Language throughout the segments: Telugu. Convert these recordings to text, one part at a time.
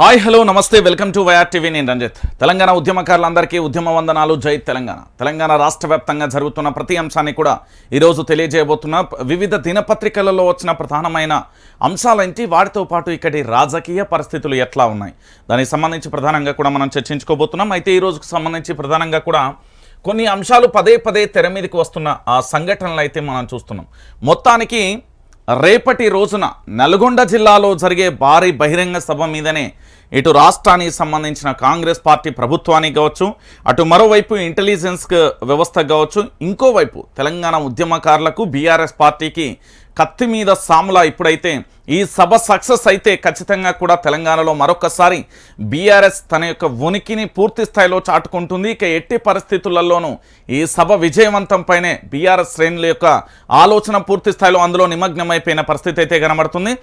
హాయ్ హలో నమస్తే వెల్కమ్ టు వైఆర్ టీవీ. నేను రంజిత్. తెలంగాణ ఉద్యమకారులందరికీ ఉద్యమ వందనాలు. జై తెలంగాణ. తెలంగాణ రాష్ట్ర వ్యాప్తంగా జరుగుతున్న ప్రతి అంశాన్ని కూడా ఈరోజు తెలియజేయబోతున్న వివిధ దినపత్రికలలో వచ్చిన ప్రధానమైన అంశాలేంటి, వాటితో పాటు ఇక్కడి రాజకీయ పరిస్థితులు ఎట్లా ఉన్నాయి, దానికి సంబంధించి ప్రధానంగా కూడా మనం చర్చించుకోబోతున్నాం. అయితే ఈ రోజుకు సంబంధించి ప్రధానంగా కూడా కొన్ని అంశాలు పదే పదే తెర మీదకి వస్తున్న ఆ సంఘటనలు అయితే మనం చూస్తున్నాం. మొత్తానికి రేపటి రోజున నల్గొండ జిల్లాలో జరిగే భారీ బహిరంగ సభ మీదనే ఇటు రాష్ట్రానికి సంబంధించిన కాంగ్రెస్ పార్టీ ప్రభుత్వానికి కావచ్చు, అటు మరోవైపు ఇంటెలిజెన్స్ వ్యవస్థకు కావచ్చు, ఇంకోవైపు తెలంగాణ ఉద్యమకారులకు బీఆర్ఎస్ పార్టీకి కత్తి మీద సాములా ఇప్పుడైతే ఈ సభ సక్సెస్ అయితే ఖచ్చితంగా కూడా తెలంగాణలో మరొకసారి బీఆర్ఎస్ తన యొక్క ఉనికిని పూర్తి స్థాయిలో చాటుకుంటుంది. ఇక ఎట్టి పరిస్థితులలోనూ ఈ సభ విజయవంతంపైనే బీఆర్ఎస్ శ్రేణుల యొక్క ఆలోచన పూర్తి స్థాయిలో అందులో నిమగ్నమైపోయిన పరిస్థితి అయితే కనబడుతుంది.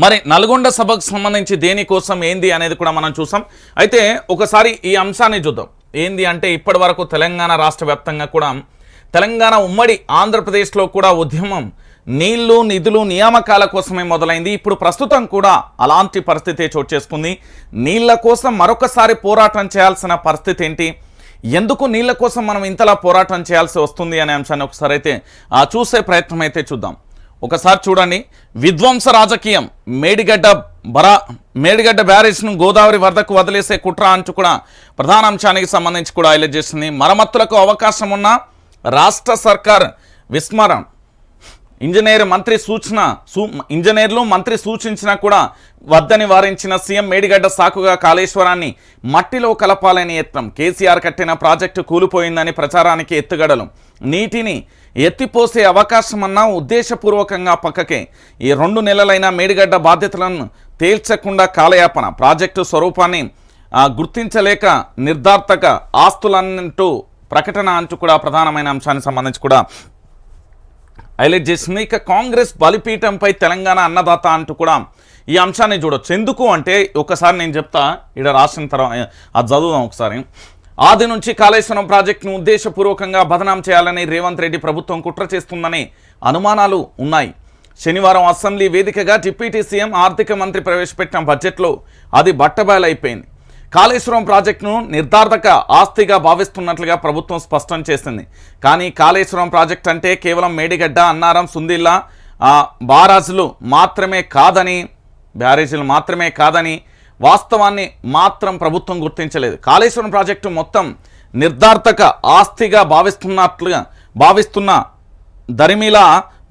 మరి నల్గొండ సభకు సంబంధించి దేనికోసం ఏంది అనేది కూడా మనం చూసాం. అయితే ఒకసారి ఈ అంశాన్ని చూద్దాం. ఏంది అంటే ఇప్పటి వరకు తెలంగాణ రాష్ట్ర వ్యాప్తంగా కూడా తెలంగాణ ఉమ్మడి ఆంధ్రప్రదేశ్లో కూడా ఉద్యమం నీళ్లు నిధులు నియామకాల కోసమే మొదలైంది. ఇప్పుడు ప్రస్తుతం కూడా అలాంటి పరిస్థితి చోటు చేసుకుంది. నీళ్ల కోసం మరొకసారి పోరాటం చేయాల్సిన పరిస్థితి ఏంటి, ఎందుకు నీళ్ల కోసం మనం ఇంతలా పోరాటం చేయాల్సి వస్తుంది అనే అంశాన్ని ఒకసారి అయితే చూసే ప్రయత్నం అయితే చూద్దాం. ఒకసారి చూడండి. విధ్వంస రాజకీయం, మేడిగడ్డ బ్యారేజ్ను గోదావరి వరదకు వదిలేసే కుట్ర అంటూ కూడా ప్రధాన అంశానికి సంబంధించి కూడా హైలైట్ చేస్తుంది. మరమ్మతులకు అవకాశం ఉన్న రాష్ట్ర సర్కార్ విస్మరణ, ఇంజనీర్లు మంత్రి సూచించినా కూడా వద్దని వారించిన సీఎం మేడిగడ్డ సాకుగా కాళేశ్వరాన్ని మట్టిలో కలపాలని యత్నం, కేసీఆర్ కట్టిన ప్రాజెక్టు కూలిపోయిందని ప్రచారానికి ఎత్తుగడలు, నీటిని ఎత్తిపోసే అవకాశమన్నా ఉద్దేశపూర్వకంగా పక్కకే, ఈ 2 నెలలైన మేడిగడ్డ బాధ్యతలను తేల్చకుండా కాలయాపన, ప్రాజెక్టు స్వరూపాన్ని గుర్తించలేక నిర్ధార్థక ఆస్తులంటూ ప్రకటన అంటూ కూడా ప్రధానమైన అంశానికి సంబంధించి కూడా హైలైట్ చేసింది. ఇక కాంగ్రెస్ బలిపీఠంపై తెలంగాణ అన్నదాత అంటూ కూడా ఈ అంశాన్ని చూడొచ్చు. ఎందుకు అంటే ఒకసారి నేను చెప్తా, ఇక్కడ రాసిన తర్వాత అది చదువుదాం ఒకసారి. ఆది నుంచి కాళేశ్వరం ప్రాజెక్టును ఉద్దేశపూర్వకంగా బదనాం చేయాలని రేవంత్ రెడ్డి ప్రభుత్వం కుట్ర చేస్తుందని అనుమానాలు ఉన్నాయి. శనివారం అసెంబ్లీ వేదికగా డిప్యూటీ సీఎం ఆర్థిక మంత్రి ప్రవేశపెట్టిన బడ్జెట్లో అది బట్టబయలైపోయింది. కాళేశ్వరం ప్రాజెక్టును నిర్ధార్థక ఆస్తిగా భావిస్తున్నట్లుగా ప్రభుత్వం స్పష్టం చేసింది. కానీ కాళేశ్వరం ప్రాజెక్ట్ అంటే కేవలం మేడిగడ్డ, అన్నారం, సుందిల్లా బ్యారేజీలు మాత్రమే కాదని వాస్తవాన్ని మాత్రం ప్రభుత్వం గుర్తించలేదు. కాళేశ్వరం ప్రాజెక్టు మొత్తం నిర్ధార్థక ఆస్తిగా భావిస్తున్న దరిమిలా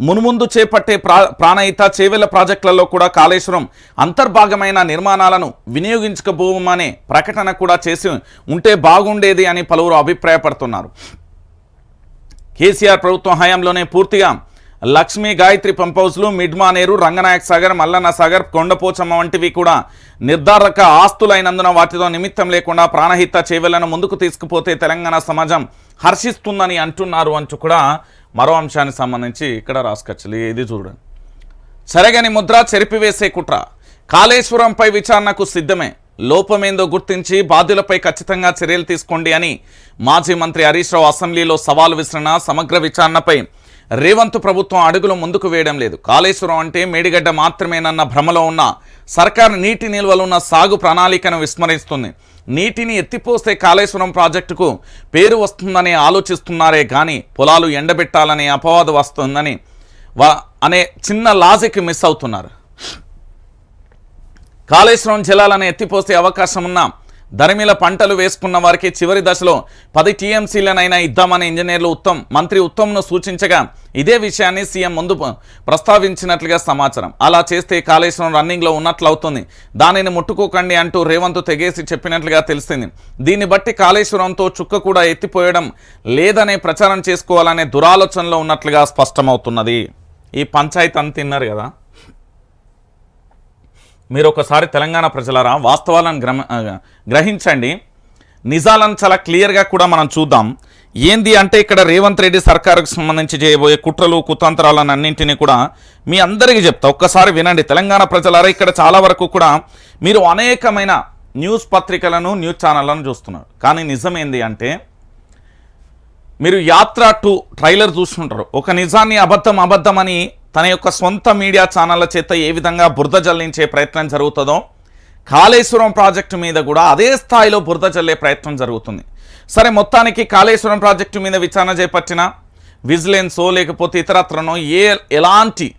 మున్ముందు చేపట్టే ప్రాణహిత చేవెళ్ల ప్రాజెక్టులలో కూడా కాళేశ్వరం అంతర్భాగమైన నిర్మాణాలను వినియోగించకపోమనే ప్రకటన కూడా చేసి ఉంటే బాగుండేది అని పలువురు అభిప్రాయపడుతున్నారు. కేసీఆర్ ప్రభుత్వం హయాంలోనే పూర్తిగా లక్ష్మీ గాయత్రి పంప్ హౌస్లు, మిడ్మానేరు, రంగనాయక సాగర్, మల్లన్న సాగర్, కొండపోచమ్మ వంటివి కూడా నిర్ధారక ఆస్తులైనందున వాటితో నిమిత్తం లేకుండా ప్రాణహిత చేవెళ్లను ముందుకు తీసుకుపోతే తెలంగాణ సమాజం హర్షిస్తుందని అంటున్నారు అంటూ కూడా మరో అంశానికి సంబంధించి ఇక్కడ రాసుకొచ్చాలి. ఇది చూడండి. సరేగాని ముద్ర చెరిపివేసే కుట్ర, కాళేశ్వరంపై విచారణకు సిద్ధమే, లోపమేందో గుర్తించి బాధ్యులపై ఖచ్చితంగా చర్యలు తీసుకోండి అని మాజీ మంత్రి హరీష్ రావు అసెంబ్లీలో సవాల్ విసిరిన సమగ్ర విచారణపై రేవంత్ ప్రభుత్వం అడుగులు ముందుకు వేయడం లేదు. కాళేశ్వరం అంటే మేడిగడ్డ మాత్రమేనన్న భ్రమలో ఉన్న సర్కారు నీటి నిల్వలున్న సాగు ప్రణాళికను విస్మరిస్తుంది. నీటిని ఎత్తిపోస్తే కాళేశ్వరం ప్రాజెక్టుకు పేరు వస్తుందని ఆలోచిస్తున్నారే కానీ పొలాలు ఎండబెట్టాలనే అపవాదు వస్తుందని అనే చిన్న లాజిక్ మిస్ అవుతున్నారు. కాళేశ్వరం జలాలను ఎత్తిపోసే అవకాశం ఉన్న ధరిమిల పంటలు వేసుకున్న వారికి చివరి దశలో 10 టీఎంసీలనైనా ఇద్దామని ఇంజనీర్లు మంత్రి ఉత్తమ్ను సూచించగా ఇదే విషయాన్ని సీఎం ముందు ప్రస్తావించినట్లుగా సమాచారం. అలా చేస్తే కాళేశ్వరం రన్నింగ్లో ఉన్నట్లు అవుతుంది, దానిని ముట్టుకోకండి అంటూ రేవంత్ తెగేసి చెప్పినట్లుగా తెలిసింది. దీన్ని బట్టి కాళేశ్వరంతో చుక్క కూడా ఎత్తిపోయడం లేదనే ప్రచారం చేసుకోవాలనే దురాలోచనలో ఉన్నట్లుగా స్పష్టమవుతున్నది. ఈ పంచాయతీ అంత తిన్నారు కదా. మీరు ఒకసారి తెలంగాణ ప్రజలారా వాస్తవాలను గ్రహించండి. నిజాలను చాలా క్లియర్గా కూడా మనం చూద్దాం. ఏంది అంటే ఇక్కడ రేవంత్ రెడ్డి సర్కారుకు సంబంధించి చేయబోయే కుట్రలు కుతంత్రాలను అన్నింటినీ కూడా మీ అందరికీ చెప్తా, ఒక్కసారి వినండి. తెలంగాణ ప్రజలారా ఇక్కడ చాలా వరకు కూడా మీరు అనేకమైన న్యూస్ పత్రికలను, న్యూస్ ఛానళ్లను చూస్తున్నారు. కానీ నిజం ఏంది అంటే మీరు యాత్ర 2 ట్రైలర్ చూస్తుంటారు. ఒక నిజాన్ని అబద్ధమని తన యొక్క సొంత మీడియా ఛానళ్ల చేత ఏ విధంగా బురద జల్లించే ప్రయత్నం జరుగుతుందో కాళేశ్వరం ప్రాజెక్టు మీద కూడా అదే స్థాయిలో బురద చల్లే ప్రయత్నం జరుగుతుంది. సరే, మొత్తానికి కాళేశ్వరం ప్రాజెక్టు మీద విచారణ చేపట్టిన విజిలెన్సో లేకపోతే ఇతరత్రనో ఎలాంటి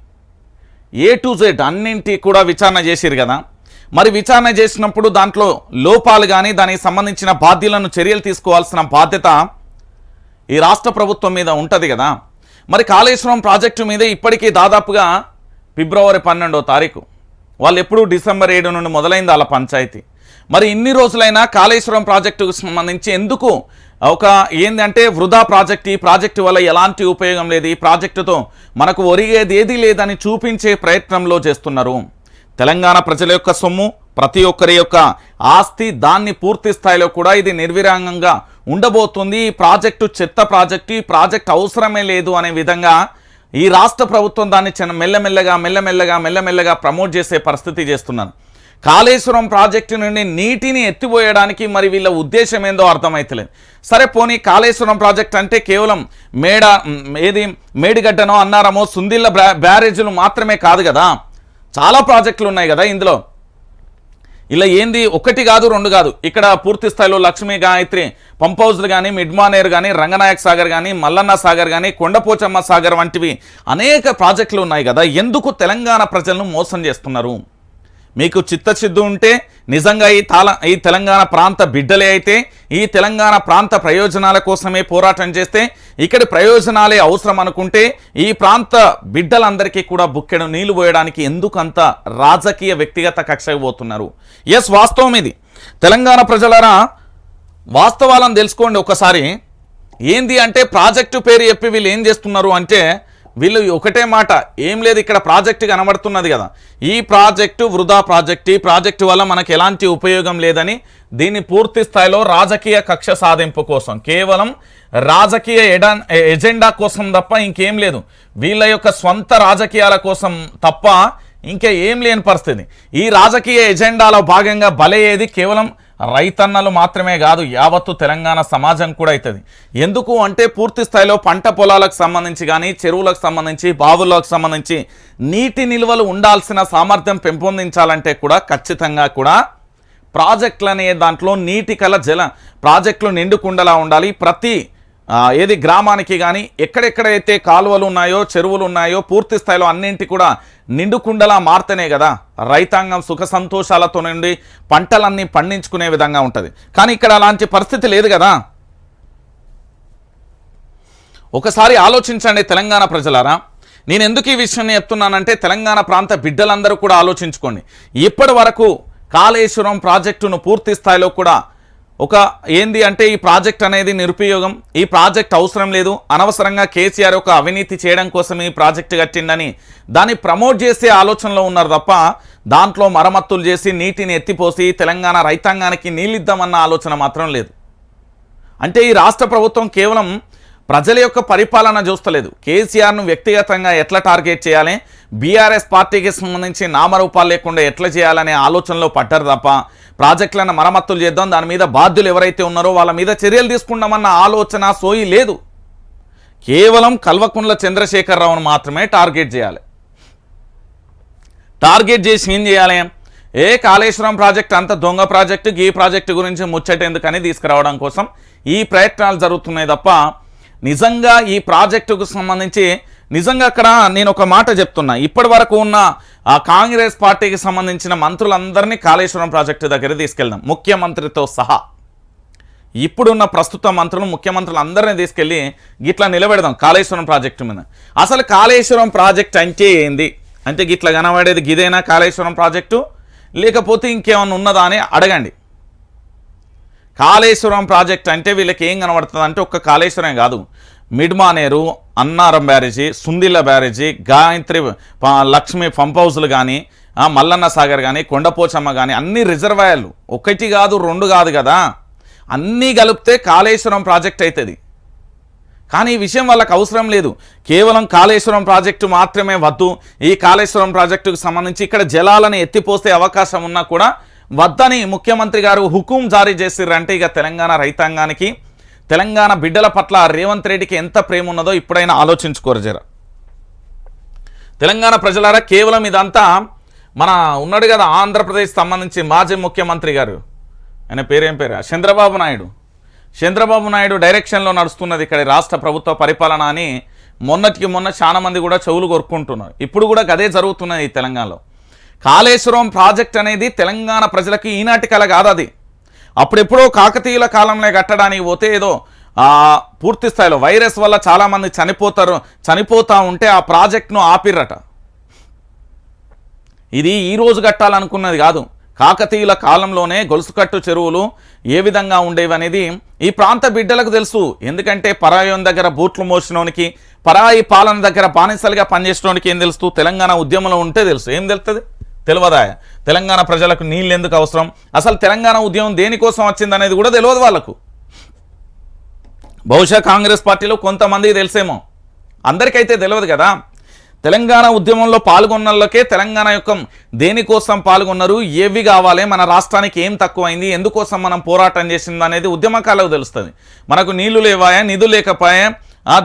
A to Z అన్నింటి కూడా విచారణ చేసిరు కదా. మరి విచారణ చేసినప్పుడు దాంట్లో లోపాలు కానీ దానికి సంబంధించిన బాధ్యులను చర్యలు తీసుకోవాల్సిన బాధ్యత ఈ రాష్ట్ర ప్రభుత్వం మీద ఉంటుంది కదా. మరి కాళేశ్వరం ప్రాజెక్టు మీద ఇప్పటికీ దాదాపుగా ఫిబ్రవరి 12వ తారీఖు, వాళ్ళు ఎప్పుడు డిసెంబర్ 7 నుండి మొదలైంది వాళ్ళ పంచాయతీ. మరి ఇన్ని రోజులైనా కాళేశ్వరం ప్రాజెక్టుకు సంబంధించి ఎందుకు ఒక ఏంటంటే వృధా ప్రాజెక్ట్, ఈ ప్రాజెక్టు వల్ల ఎలాంటి ఉపయోగం లేదు, ఈ ప్రాజెక్టుతో మనకు ఒరిగేది ఏదీ లేదని చూపించే ప్రయత్నంలో చేస్తున్నారు. తెలంగాణ ప్రజల యొక్క సొమ్ము, ప్రతి ఒక్కరి యొక్క ఆస్తి, దాన్ని పూర్తి స్థాయిలో కూడా ఇది నిర్విరాంగంగా ఉండబోతుంది. ఈ ప్రాజెక్టు చెత్త ప్రాజెక్టు, ఈ ప్రాజెక్ట్ అవసరమే లేదు అనే విధంగా ఈ రాష్ట్ర ప్రభుత్వం దాన్ని మెల్లమెల్లగా ప్రమోట్ చేసే పరిస్థితి చేస్తున్నారు. కాళేశ్వరం ప్రాజెక్టు నుండి నీటిని ఎత్తిపోయడానికి మరి వీళ్ళ ఉద్దేశం ఏందో అర్థమవుతలేదు. సరే పోనీ, కాళేశ్వరం ప్రాజెక్ట్ అంటే కేవలం మేడిగడ్డనో అన్నారమో సుందిళ్ళ బ్యారేజీలు మాత్రమే కాదు కదా, చాలా ప్రాజెక్టులు ఉన్నాయి కదా ఇందులో. ఇలా ఏంది, ఒకటి కాదు రెండు కాదు, ఇక్కడ పూర్తి స్థాయిలో లక్ష్మీ గాయత్రి పంప్ హౌస్లు కానీ, మిడ్మానేర్ కానీ, రంగనాయక్ సాగర్ కానీ, మల్లన్న సాగర్ కానీ, కొండపోచమ్మ సాగర్ వంటివి అనేక ప్రాజెక్టులు ఉన్నాయి కదా. ఎందుకు తెలంగాణ ప్రజలను మోసం చేస్తున్నారు? మీకు చిత్తశుద్ధి ఉంటే నిజంగా ఈ తెలంగాణ ప్రాంత బిడ్డలే అయితే, ఈ తెలంగాణ ప్రాంత ప్రయోజనాల కోసమే పోరాటం చేస్తే, ఇక్కడి ప్రయోజనాలే అవసరం అనుకుంటే, ఈ ప్రాంత బిడ్డలందరికీ కూడా బుక్కెడు నీళ్లు పోయడానికి ఎందుకు అంత రాజకీయ వ్యక్తిగత కక్షకు పోతున్నారు? ఎస్, వాస్తవం ఇది. తెలంగాణ ప్రజలారా, వాస్తవాలను తెలుసుకోండి ఒకసారి. ఏంది అంటే, ప్రాజెక్టు పేరు చెప్పి వీళ్ళు ఏం చేస్తున్నారు అంటే, వీళ్ళు ఒకటే మాట, ఏం లేదు, ఇక్కడ ప్రాజెక్టు కనబడుతున్నది కదా, ఈ ప్రాజెక్టు వృధా ప్రాజెక్టు, ఈ ప్రాజెక్టు వల్ల మనకు ఎలాంటి ఉపయోగం లేదని దీన్ని పూర్తి స్థాయిలో రాజకీయ కక్ష సాధింపు కోసం, కేవలం రాజకీయ ఎజెండా కోసం తప్ప ఇంకేం లేదు. వీళ్ళ యొక్క స్వంత రాజకీయాల కోసం తప్ప ఇంకా ఏం లేని పరిస్థితి. ఈ రాజకీయ ఎజెండాలో భాగంగా బలయ్యేది కేవలం రైతన్నలు మాత్రమే కాదు, యావత్తు తెలంగాణ సమాజం కూడా అవుతుంది. ఎందుకు అంటే, పూర్తి స్థాయిలో పంట పొలాలకు సంబంధించి కానీ, చెరువులకు సంబంధించి, బావులకు సంబంధించి నీటి నిల్వలు ఉండాల్సిన సామర్థ్యం పెంపొందించాలంటే కూడా ఖచ్చితంగా కూడా ప్రాజెక్టులు అనే దాంట్లో నీటి కల ప్రాజెక్టులు నిండుకుండలా ఉండాలి. ప్రతి గ్రామానికి కానీ ఎక్కడెక్కడైతే కాలువలు ఉన్నాయో, చెరువులు ఉన్నాయో, పూర్తి స్థాయిలో అన్నింటి కూడా నిండుకుండలా మారుతనే కదా రైతాంగం సుఖ సంతోషాలతో నుండి పంటలన్నీ పండించుకునే విధంగా ఉంటుంది. కానీ ఇక్కడ అలాంటి పరిస్థితి లేదు కదా. ఒకసారి ఆలోచించండి తెలంగాణ ప్రజలారా. నేను ఎందుకు ఈ విషయాన్ని చెప్తున్నానంటే, తెలంగాణ ప్రాంత బిడ్డలందరూ కూడా ఆలోచించుకోండి. ఇప్పటి వరకు కాళేశ్వరం ప్రాజెక్టును పూర్తి స్థాయిలో కూడా ఏంది అంటే, ఈ ప్రాజెక్ట్ అనేది నిరుపయోగం, ఈ ప్రాజెక్ట్ అవసరం లేదు, అనవసరంగా కేసీఆర్ ఒక అవినీతి చేయడం కోసం ఈ ప్రాజెక్టు కట్టిందని దాన్ని ప్రమోట్ చేసే ఆలోచనలో ఉన్నారు తప్ప, దాంట్లో మరమ్మతులు చేసి నీటిని ఎత్తిపోసి తెలంగాణ రైతాంగానికి నీళ్ళిద్దామన్న ఆలోచన మాత్రం లేదు. అంటే ఈ రాష్ట్ర ప్రభుత్వం కేవలం ప్రజల యొక్క పరిపాలన చూస్తలేదు, కేసీఆర్ను వ్యక్తిగతంగా ఎట్లా టార్గెట్ చేయాలి, బీఆర్ఎస్ పార్టీకి సంబంధించి నామరూపాలు లేకుండా ఎట్లా చేయాలనే ఆలోచనలో పడ్డారు తప్ప, ప్రాజెక్టులను మరమ్మతులు చేద్దాం, దాని మీద బాధ్యులు ఎవరైతే ఉన్నారో వాళ్ళ మీద చర్యలు తీసుకుందామన్న ఆలోచన సోయి లేదు. కేవలం కల్వకుంట్ల చంద్రశేఖరరావును మాత్రమే టార్గెట్ చేయాలి. టార్గెట్ చేసి ఏం చేయాలి, కాళేశ్వరం ప్రాజెక్ట్ అంత దొంగ ప్రాజెక్టు, ఈ ప్రాజెక్టు గురించి ముచ్చటెందుకని తీసుకురావడం కోసం ఈ ప్రయత్నాలు జరుగుతున్నాయి తప్ప, నిజంగా ఈ ప్రాజెక్టుకు సంబంధించి నిజంగా అక్కడ నేను ఒక మాట చెప్తున్నా, ఇప్పటి వరకు ఉన్న కాంగ్రెస్ పార్టీకి సంబంధించిన మంత్రులందరినీ కాళేశ్వరం ప్రాజెక్టు దగ్గర తీసుకెళ్దాం, ముఖ్యమంత్రితో సహా. ఇప్పుడున్న ప్రస్తుత మంత్రులు, ముఖ్యమంత్రులు అందరినీ తీసుకెళ్ళి గిట్లా నిలబెడదాం కాళేశ్వరం ప్రాజెక్టు మీద. అసలు కాళేశ్వరం ప్రాజెక్ట్ అంటే ఏంది అంటే, గిట్లా కనబడేది గిదేనా కాళేశ్వరం ప్రాజెక్టు, లేకపోతే ఇంకేమన్నా ఉన్నదా అని అడగండి. కాళేశ్వరం ప్రాజెక్ట్ అంటే వీళ్ళకి ఏం కనబడుతుంది అంటే, ఒక్క కాళేశ్వరం కాదు, మిడ్మానేరు, అన్నారం బ్యారేజీ, సుందిళ్ళ బ్యారేజీ, గాయత్రి లక్ష్మీ పంప్ హౌస్లు కానీ, మల్లన్న సాగర్ కానీ, కొండపోచమ్మ కానీ, అన్ని రిజర్వాయర్లు, ఒకటి కాదు రెండు కాదు కదా, అన్నీ కలిపితే కాళేశ్వరం ప్రాజెక్ట్ అవుతుంది. కానీ ఈ విషయం వాళ్ళకి అవసరం లేదు. కేవలం కాళేశ్వరం ప్రాజెక్టు మాత్రమే వద్దు, ఈ కాళేశ్వరం ప్రాజెక్టుకు సంబంధించి ఇక్కడ జలాలను ఎత్తిపోసే అవకాశం ఉన్నా కూడా వద్దని ముఖ్యమంత్రి గారు హుకుం జారీ చేసిర్రంటే, ఇక తెలంగాణ రైతాంగానికి, తెలంగాణ బిడ్డల పట్ల రేవంత్ రెడ్డికి ఎంత ప్రేమ ఉన్నదో ఇప్పుడైనా ఆలోచించుకోరు జర. తెలంగాణ ప్రజలారా, కేవలం ఇదంతా మన ఉన్నాడు కదా ఆంధ్రప్రదేశ్ సంబంధించి మాజీ ముఖ్యమంత్రి గారు, ఆయన పేరేం పేరు, చంద్రబాబు నాయుడు డైరెక్షన్లో నడుస్తున్నది ఇక్కడ రాష్ట్ర ప్రభుత్వ పరిపాలన అని మొన్నటికి మొన్న చాలా మంది కూడా చెవులు కొరుక్కుంటున్నారు. ఇప్పుడు కూడా గదే జరుగుతున్నది ఈ తెలంగాణలో. కాళేశ్వరం ప్రాజెక్ట్ అనేది తెలంగాణ ప్రజలకు ఈనాటి కల కాదు. అది అప్పుడెప్పుడో కాకతీయుల కాలంలో కట్టడానికి పోతే ఏదో పూర్తి స్థాయిలో వైరస్ వల్ల చాలామంది చనిపోతూ ఉంటే ఆ ప్రాజెక్ట్ను ఆపిర్రట. ఇది ఈరోజు కట్టాలనుకున్నది కాదు. కాకతీయుల కాలంలోనే గొలుసుకట్టు చెరువులు ఏ విధంగా ఉండేవి అనేది ఈ ప్రాంత బిడ్డలకు తెలుసు. ఎందుకంటే పరాయం దగ్గర బూట్లు మోసినోనికి, పరాయి పాలన దగ్గర బానిసలుగా పనిచేసినోనికి ఏం తెలుస్తూ, తెలంగాణ ఉద్యమంలో ఉంటే తెలుసు. ఏం తెలుస్తుంది? తెలియదా? తెలంగాణ ప్రజలకు నీళ్ళు ఎందుకు అవసరం, అసలు తెలంగాణ ఉద్యమం దేనికోసం వచ్చింది అనేది కూడా తెలియదు వాళ్ళకు. బహుశా కాంగ్రెస్ పార్టీలో కొంతమందికి తెలిసేమో, అందరికైతే తెలియదు కదా. తెలంగాణ ఉద్యమంలో పాల్గొన్నోళ్ళకే తెలంగాణ యొక్క దేనికోసం పాల్గొన్నారు, ఏవి కావాలి, మన రాష్ట్రానికి ఏం తక్కువైంది, ఎందుకోసం మనం పోరాటం చేసింది అనేది ఉద్యమకాలకు తెలుస్తుంది. మనకు నీళ్లు లేవాయా, నిధులు లేకపోయా,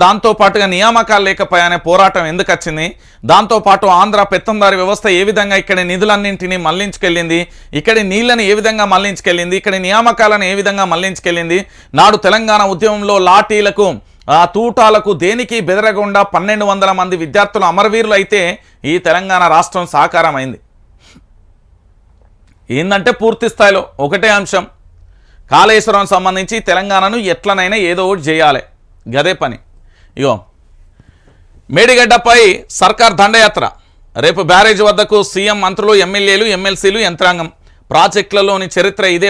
దాంతోపాటుగా నియామకాలు లేకపోయా అనే పోరాటం ఎందుకు వచ్చింది, దాంతోపాటు ఆంధ్ర పెత్తందారి వ్యవస్థ ఏ విధంగా ఇక్కడ నిధులన్నింటినీ మళ్లించుకెళ్ళింది, ఇక్కడి నీళ్లను ఏ విధంగా మళ్లించుకెళ్ళింది, ఇక్కడి నియామకాలను ఏ విధంగా మళ్లించుకెళ్ళింది. నాడు తెలంగాణ ఉద్యమంలో లాఠీలకు తూటాలకు దేనికి బెదరకుండా 1200 మంది విద్యార్థులు అమరవీరులు అయితే ఈ తెలంగాణ రాష్ట్రం సాకారమైంది. ఏంటంటే పూర్తి స్థాయిలో ఒకటే అంశం, కాళేశ్వరం సంబంధించి తెలంగాణను ఎట్లనైనా ఏదో ఒకటి చేయాలి, గదే పని. ఇగో మేడిగడ్డపై సర్కార్ దండయాత్ర, రేపు బ్యారేజ్ వద్దకు సీఎం, మంత్రులు, ఎమ్మెల్యేలు, ఎమ్మెల్సీలు, యంత్రాంగం. ప్రాజెక్టులలోని చరిత్ర ఇదే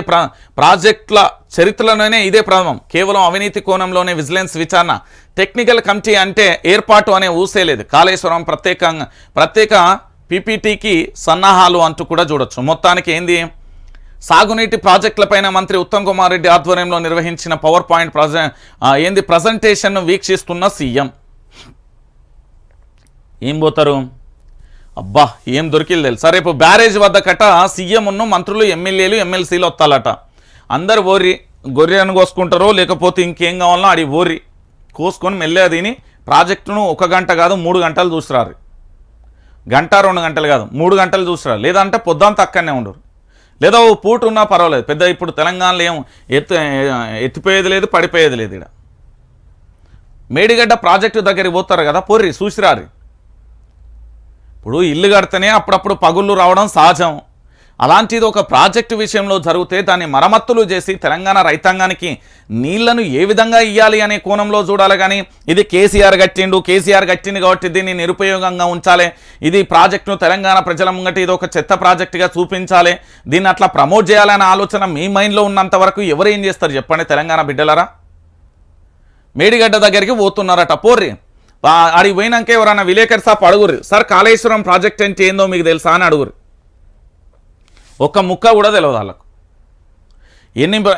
ప్రాజెక్టుల చరిత్రలోనే ఇదే ప్రథమం. కేవలం అవినీతి కోణంలోనే విజిలెన్స్ విచారణ, టెక్నికల్ కమిటీ అంటే ఏర్పాటు అనే ఊసేలేదు. కాళేశ్వరం ప్రత్యేక పీపీటీకి సన్నాహాలు అంటూ కూడా చూడొచ్చు. మొత్తానికి ఏంది, సాగునీటి ప్రాజెక్టులపైన మంత్రి ఉత్తమ్ కుమార్ రెడ్డి ఆధ్వర్యంలో నిర్వహించిన పవర్ పాయింట్ ప్రజెంటేషన్ను వీక్షిస్తున్న సీఎం. ఏం పోతారు అబ్బా, ఏం దొరికింది తెలుసా, రేపు బ్యారేజ్ వద్ద కట సీఎంను, మంత్రులు, ఎమ్మెల్యేలు, ఎమ్మెల్సీలు వస్తాలట. అందరు ఓర్రి గొర్రెను కోసుకుంటారో లేకపోతే ఇంకేం కావాలనో అడి ఓర్రి కోసుకొని మెల్లగా తిని ప్రాజెక్టును 1 గంట కాదు 3 గంటలు చూసిరారు. గంట 2 గంటలు కాదు 3 గంటలు చూసిరారు. లేదంటే పొద్దుంతా అక్కడనే ఉండరు. లేదా ఓ పూట ఉన్నా పర్వాలేదు, పెద్ద ఇప్పుడు తెలంగాణలో ఏం ఎత్తిపోయేది లేదు, పడిపోయేది లేదు. ఇక్కడ మేడిగడ్డ ప్రాజెక్టు దగ్గరికి పోతారు కదా, పోర్రి చూసిరారు. ఇప్పుడు ఇల్లు కడితేనే అప్పుడప్పుడు పగుళ్ళు రావడం సహజం. అలాంటిది ఒక ప్రాజెక్టు విషయంలో జరిగితే దాన్ని మరమ్మతులు చేసి తెలంగాణ రైతాంగానికి నీళ్లను ఏ విధంగా ఇవ్వాలి అనే కోణంలో చూడాలి. కానీ ఇది కేసీఆర్ కట్టింది కాబట్టి దీన్ని నిరుపయోగంగా ఉంచాలి, ఇది ప్రాజెక్టును తెలంగాణ ప్రజల ముంగటి ఇది ఒక చెత్త ప్రాజెక్టుగా చూపించాలి, దీన్ని అట్లా ప్రమోట్ చేయాలనే ఆలోచన మీ మైండ్లో ఉన్నంత వరకు ఎవరు ఏం చేస్తారు చెప్పండి? తెలంగాణ బిడ్డలరా, మేడిగడ్డ దగ్గరికి పోతున్నారట, పోర్రి. అడిగి పోయినాక ఎవరైనా విలేకరు సాప్ అడుగురు, సార్ కాళేశ్వరం ప్రాజెక్ట్ అంటే ఏందో మీకు తెలుసా అని అడుగురు. ఒక్క ముక్క కూడా తెలియదు వాళ్ళకు.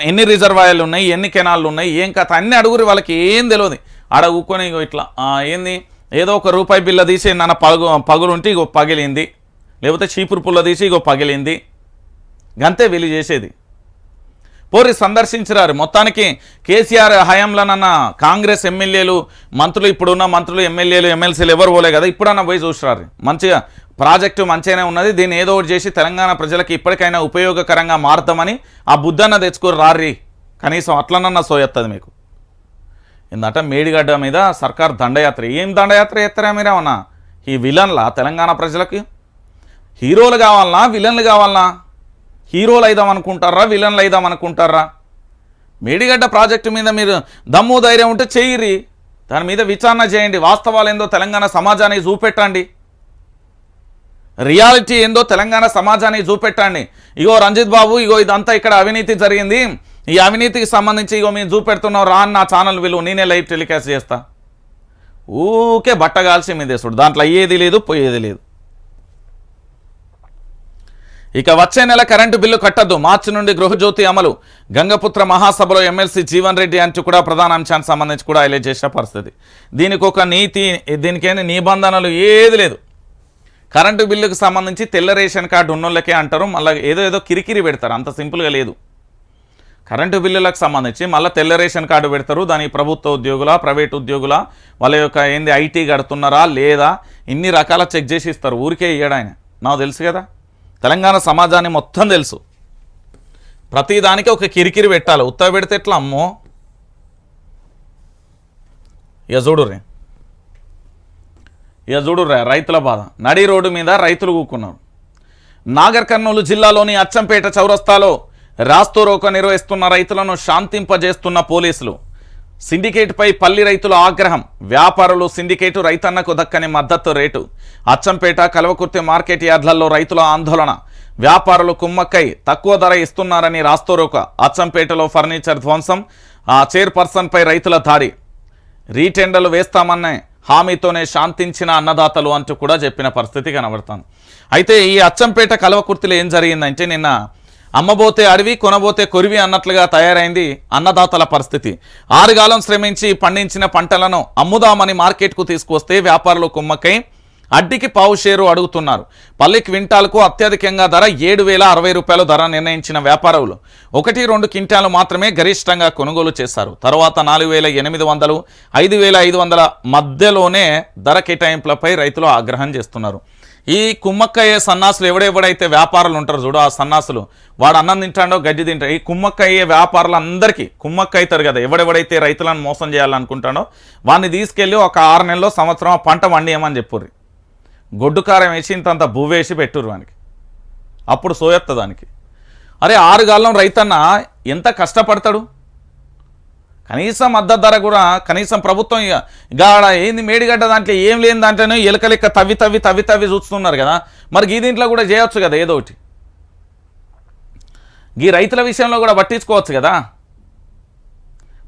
ఎన్ని రిజర్వాయర్లు ఉన్నాయి, ఎన్ని కెనాళ్ళు ఉన్నాయి, ఏం కథ అన్నీ అడుగురు. వాళ్ళకి ఏం తెలియదు. ఆడ కూకొని ఇట్లా ఏంది ఏదో ఒక రూపాయి బిల్ల తీసి నన్ను పగులుంటే ఇగో పగిలింది, లేకపోతే చీపురు పుల్ల తీసి ఇగో పగిలింది, గంతే వీళ్ళు చేసేది. పోరి సందర్శించరారు. మొత్తానికి కేసీఆర్ హయాంలోనన్న కాంగ్రెస్ ఎమ్మెల్యేలు, మంత్రులు, ఇప్పుడున్న మంత్రులు, ఎమ్మెల్యేలు, ఎమ్మెల్సీలు ఎవరు పోలే కదా, ఇప్పుడన్నా పోయి చూసిరారు. మంచిగా ప్రాజెక్టు మంచిగానే ఉన్నది, దీన్ని ఏదో ఒకటి చేసి తెలంగాణ ప్రజలకు ఇప్పటికైనా ఉపయోగకరంగా మారుతామని ఆ బుద్ధన్న తెచ్చుకోరు రారి, కనీసం అట్లనన్నా సోయత్తది మీకు. ఏందట మేడిగడ్డ మీద సర్కార్ దండయాత్ర. ఏం దండయాత్ర చేస్తారా మీరేమన్నా? ఈ విలన్లా తెలంగాణ ప్రజలకి హీరోలు కావాలన్నా, విలన్లు కావాలన్నా? హీరోలు అయిదామనుకుంటారా, విలన్లు అయిదామనుకుంటారా? మేడిగడ్డ ప్రాజెక్టు మీద మీరు దమ్ము ధైర్యం ఉంటే చెయ్యిరి, దాని మీద విచారణ చేయండి, వాస్తవాలు ఏందో తెలంగాణ సమాజానికి చూపెట్టండి, రియాలిటీ ఏందో తెలంగాణ సమాజానికి చూపెట్టండి. ఇగో రంజిత్ బాబు, ఇగో ఇదంతా ఇక్కడ అవినీతి జరిగింది, ఈ అవినీతికి సంబంధించి ఇగో మేము చూపెడుతున్నాం రా అని నా ఛానల్ విలువ నేనే లైవ్ టెలికాస్ట్ చేస్తా. ఊకే బట్టగాల్సి మీ దేశుడు, దాంట్లో అయ్యేది లేదు, పోయేది లేదు. ఇక వచ్చే నెల కరెంటు బిల్లు కట్టద్దు, మార్చి నుండి గృహజ్యోతి అమలు. గంగపుత్ర మహాసభలో ఎమ్మెల్సీ జీవన్ రెడ్డి అంటూ కూడా ప్రధాన అంశానికి సంబంధించి కూడా హైలైట్ చేసిన పరిస్థితి. దీనికి ఒక నీతి, దీనికేంటి నిబంధనలు ఏది లేదు. కరెంటు బిల్లుకు సంబంధించి తెల్ల రేషన్ కార్డు ఉన్నోళ్ళకే అంటారు, మళ్ళీ ఏదో కిరికిరి పెడతారు, అంత సింపుల్గా లేదు. కరెంటు బిల్లులకు సంబంధించి మళ్ళీ తెల్ల రేషన్ కార్డు పెడతారు, దానికి ప్రభుత్వ ఉద్యోగుల, ప్రైవేట్ ఉద్యోగుల, వాళ్ళ యొక్క ఐటీ కడుతున్నారా లేదా ఇన్ని రకాల చెక్ చేసి ఇస్తారు, ఊరికే ఇయ్యడాయన. నాకు తెలుసు కదా, తెలంగాణ సమాజాన్ని మొత్తం తెలుసు. ప్రతిదానికి ఒక కిరికిరి పెట్టాలి. ఉత్తర పెడితే ఎట్లా అమ్మో. ఇక చూడుర్రే రైతుల బాధ. నడి రోడ్డు మీద రైతులు కూకున్నారు. నాగర్ కర్నూలు జిల్లాలోని అచ్చంపేట చౌరస్తాలో రాస్తోరోకో నిర్వహిస్తున్న రైతులను శాంతింపజేస్తున్న పోలీసులు. సిండికేట్పై పల్లి రైతుల ఆగ్రహం. వ్యాపారులు సిండికేటు రైతన్నకు దక్కని మద్దతు రేటు. అచ్చంపేట కల్వకుర్తి మార్కెట్ యార్డ్లలో రైతుల ఆందోళన. వ్యాపారులు కుమ్మక్కై తక్కువ ధర ఇస్తున్నారని రాస్తోరోక. అచ్చంపేటలో ఫర్నిచర్ ధ్వంసం. చైర్పర్సన్పై రైతుల దాడి. రీటెండర్లు వేస్తామనే హామీతోనే శాంతించిన అన్నదాతలు అంటూ కూడా చెప్పిన పరిస్థితి కనబడుతుంది. అయితే ఈ అచ్చంపేట కల్వకుర్తిలో ఏం జరిగిందంటే నిన్న అమ్మబోతే అడవి కొనబోతే కొరివి అన్నట్లుగా తయారైంది అన్నదాతల పరిస్థితి. ఆరుగాలం శ్రమించి పండించిన పంటలను అమ్ముదామని మార్కెట్కు తీసుకొస్తే వ్యాపారులు కుమ్మకై అడ్డికి పావు షేరు అడుగుతున్నారు. పల్లి క్వింటాల్కు అత్యధికంగా ధర 7,060 రూపాయలు ధర నిర్ణయించిన వ్యాపారులు 1-2 క్వింటాలు మాత్రమే గరిష్టంగా కొనుగోలు చేశారు. తర్వాత 4,800, 5,500 మధ్యలోనే ధర కేటాయింపులపై రైతులు ఆగ్రహం చేస్తున్నారు. ఈ కుమ్మక్కయ్యే సన్నాసులు ఎవడెవడైతే వ్యాపారులు ఉంటారు చూడు, ఆ సన్నాసులు వాడు అన్నం తింటాడో గడ్డి తింటాడు. ఈ కుమ్మక్కయ్యే వ్యాపారులందరికీ కుమ్మక్క అవుతారు కదా. ఎవడెవడైతే రైతులను మోసం చేయాలనుకుంటాడో వాడిని తీసుకెళ్ళి ఒక 6 నెలల్లో సంవత్సరం పంట వండియమని చెప్పుర్రి. గొడ్డు కారం వేసి ఇంతంత భూవేసి పెట్టుర్రు వానికి, అప్పుడు సోయెత్త దానికి. అరే 6 గాలం రైతన్న ఎంత కష్టపడతాడు. కనీసం మద్దతు ధర కూడా కనీసం ప్రభుత్వం ఇక ఏంది మేడిగడ్డ దాంట్లో ఏం లేని దాంట్లోనే ఎలుక లెక్క తవ్వి చూస్తున్నారు కదా. మరి ఈ దీంట్లో కూడా చేయొచ్చు కదా ఏదో ఒకటి. ఈ రైతుల విషయంలో కూడా పట్టించుకోవచ్చు కదా.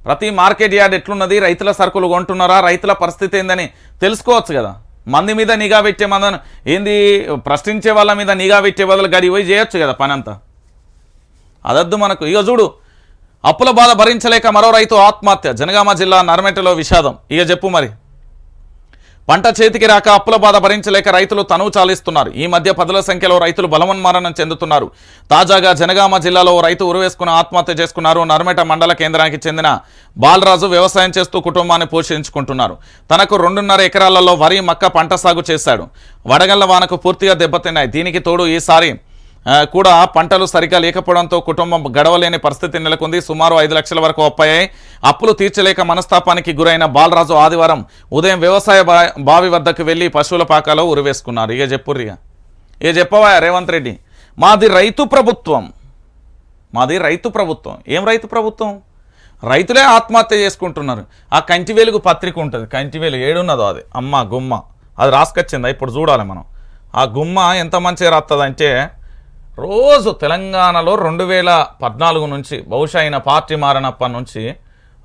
ప్రతి మార్కెట్ యార్డ్ ఎట్లున్నది, రైతుల సరుకులు కొంటున్నారా, రైతుల పరిస్థితి ఏందని తెలుసుకోవచ్చు కదా. మంది మీద నిఘా పెట్టే మందని ఏంది ప్రశ్నించే వాళ్ళ మీద నిఘా పెట్టే బదులు గడి పోయి చేయొచ్చు కదా పని అంతా. అదద్దు మనకు. ఇక చూడు, అప్పుల బాధ భరించలేక మరో రైతు ఆత్మహత్య. జనగామ జిల్లా నర్మెటలో విషాదం. ఇక చెప్పు మరి. పంట చేతికి రాక అప్పుల బాధ భరించలేక రైతులు తనువు చాలిస్తున్నారు. ఈ మధ్య 10ల సంఖ్యలో రైతులు బలవన్మరణం చెందుతున్నారు. తాజాగా జనగామ జిల్లాలో రైతు ఉరివేసుకుని ఆత్మహత్య చేసుకున్నారు. నర్మెట మండల కేంద్రానికి చెందిన బాలరాజు వ్యవసాయం చేస్తూ కుటుంబాన్ని పోషించుకుంటున్నారు. తనకు 2.5 ఎకరాలలో వరి, మక్క పంట సాగు చేశాడు. వడగళ్ల వానకు పూర్తిగా దెబ్బతిన్నాయి. దీనికి తోడు ఈసారి కూడా పంటలు సరిగా లేకపోవడంతో కుటుంబం గడవలేని పరిస్థితి నెలకొంది. సుమారు 5 లక్షల వరకు అప్పయ్యాయి. అప్పులు తీర్చలేక మనస్తాపానికి గురైన బాలరాజు ఆదివారం ఉదయం వ్యవసాయ బావి వద్దకు వెళ్లి పశువుల పాకలో ఉరివేసుకున్నారు. ఇక చెప్పుర్రిగా. ఇక చెప్పవా రేవంత్ రెడ్డి. మాది రైతు ప్రభుత్వం. ఏం రైతు ప్రభుత్వం? రైతులే ఆత్మహత్య చేసుకుంటున్నారు. ఆ కంటి వెలుగు పత్రిక ఉంటుంది. కంటి వెలుగు ఏడున్నదో అది అమ్మ గుమ్మ, అది రాసుకొచ్చిందా ఇప్పుడు చూడాలి మనం. ఆ గుమ్మ ఎంత మంచిగా రాస్తుందంటే రోజు తెలంగాణలో 2014 నుంచి బహుశా అయిన పార్టీ మారినప్పటి నుంచి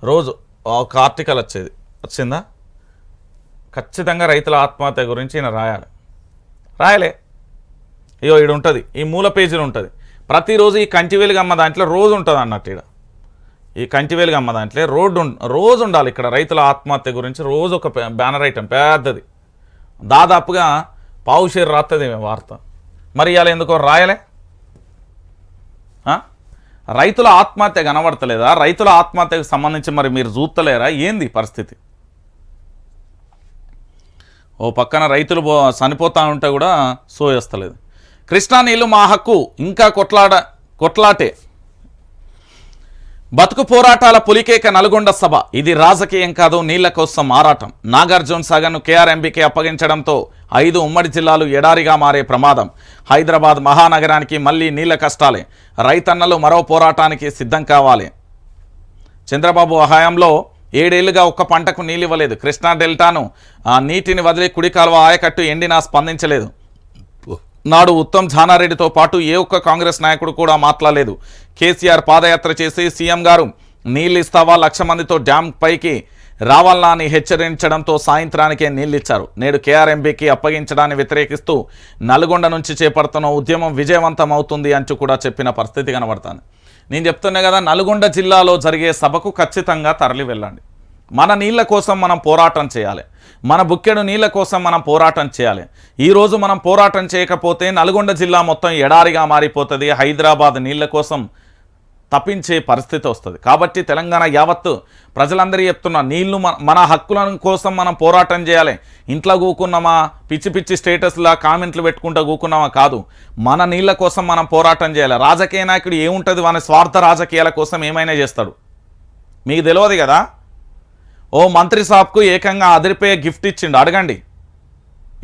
రోజు ఒక ఆర్టికల్ వచ్చిందా ఖచ్చితంగా రైతుల ఆత్మహత్య గురించి ఈయన రాయలే. ఇగో ఈడు ఉంటుంది, ఈ మూల పేజీలు ఉంటుంది. ప్రతిరోజు ఈ కంటి వెలుగమ్మ దాంట్లో రోజు ఉంటుంది అన్నట్టు. ఇక్కడ ఈ కంటి వెలుగమ్మ దాంట్లో రోజు ఉండాలి. ఇక్కడ రైతుల ఆత్మహత్య గురించి రోజు ఒక బ్యానర్ ఐటమ్ పెద్దది, దాదాపుగా పావు షేర్ రాస్తుంది వార్త. మరి ఇవాళ ఎందుకో రాయలే. రైతుల ఆత్మహత్య కనబడతలేదా? రైతుల ఆత్మహత్యకు సంబంధించి మరి మీరు చూస్తలేరా? ఏంది పరిస్థితి? ఓ పక్కన రైతులు చనిపోతా ఉంటే కూడా సోయస్తలేదు. కృష్ణా నీళ్లు మా హక్కు, ఇంకా కొట్లాటే. బతుకు పోరాటాల పులికేక నల్గొండ సభ. ఇది రాజకీయం కాదు, నీళ్ల కోసం ఆరాటం. నాగార్జున సాగర్ను కేఆర్ఎంబీకి అప్పగించడంతో 5 ఉమ్మడి జిల్లాలు ఎడారిగా మారే ప్రమాదం. హైదరాబాద్ మహానగరానికి మళ్లీ నీళ్ల కష్టాలే. రైతన్నలు మరో పోరాటానికి సిద్ధం కావాలి. చంద్రబాబు హయాంలో 7 ఏళ్లుగా ఒక్క పంటకు నీళ్ళు ఇవ్వలేదు. కృష్ణా డెల్టాను నీటిని వదిలి కుడి కాలువ ఆయకట్టు ఎండినా స్పందించలేదు. నాడు ఉత్తమ్ జానారెడ్డితో పాటు ఏ ఒక్క కాంగ్రెస్ నాయకుడు కూడా మాట్లాడలేదు. కేసీఆర్ పాదయాత్ర చేసి సీఎం గారు నీళ్ళు ఇస్తావా, 1,00,000 మందితో డ్యామ్ పైకి రావాలా అని హెచ్చరించడంతో సాయంత్రానికే నీళ్ళిచ్చారు. నేడు కేఆర్ఎంబీకి అప్పగించడాన్ని వ్యతిరేకిస్తూ నల్గొండ నుంచి చేపడుతున్న ఉద్యమం విజయవంతం అవుతుంది అంటూ కూడా చెప్పిన పరిస్థితి కనబడుతుంది. నేను చెప్తున్నా కదా, నల్గొండ జిల్లాలో జరిగే సభకు ఖచ్చితంగా తరలి వెళ్ళండి. మన నీళ్ళ కోసం మనం పోరాటం చేయాలి. మన బుక్కెడు నీళ్ళ కోసం మనం పోరాటం చేయాలి. ఈరోజు మనం పోరాటం చేయకపోతే నల్గొండ జిల్లా మొత్తం ఎడారిగా మారిపోతుంది. హైదరాబాద్ నీళ్ళ కోసం తప్పించే పరిస్థితి వస్తుంది. కాబట్టి తెలంగాణ యావత్తు ప్రజలందరూ చెప్తున్నా, నీళ్లు మన హక్కుల కోసం మనం పోరాటం చేయాలి. ఇంట్లో కూకున్నామా, పిచ్చి పిచ్చి స్టేటస్లా కామెంట్లు పెట్టుకుంటూ కూకున్నామా కాదు, మన నీళ్ళ కోసం మనం పోరాటం చేయాలి. రాజకీయ నాయకుడు ఏముంటుంది, వాని స్వార్థ రాజకీయాల కోసం ఏమైనా చేస్తాడు. మీకు తెలియదు కదా, ఓ మంత్రి సాబ్కు ఏకంగా అదిరిపోయే గిఫ్ట్ ఇచ్చిండు. అడగండి,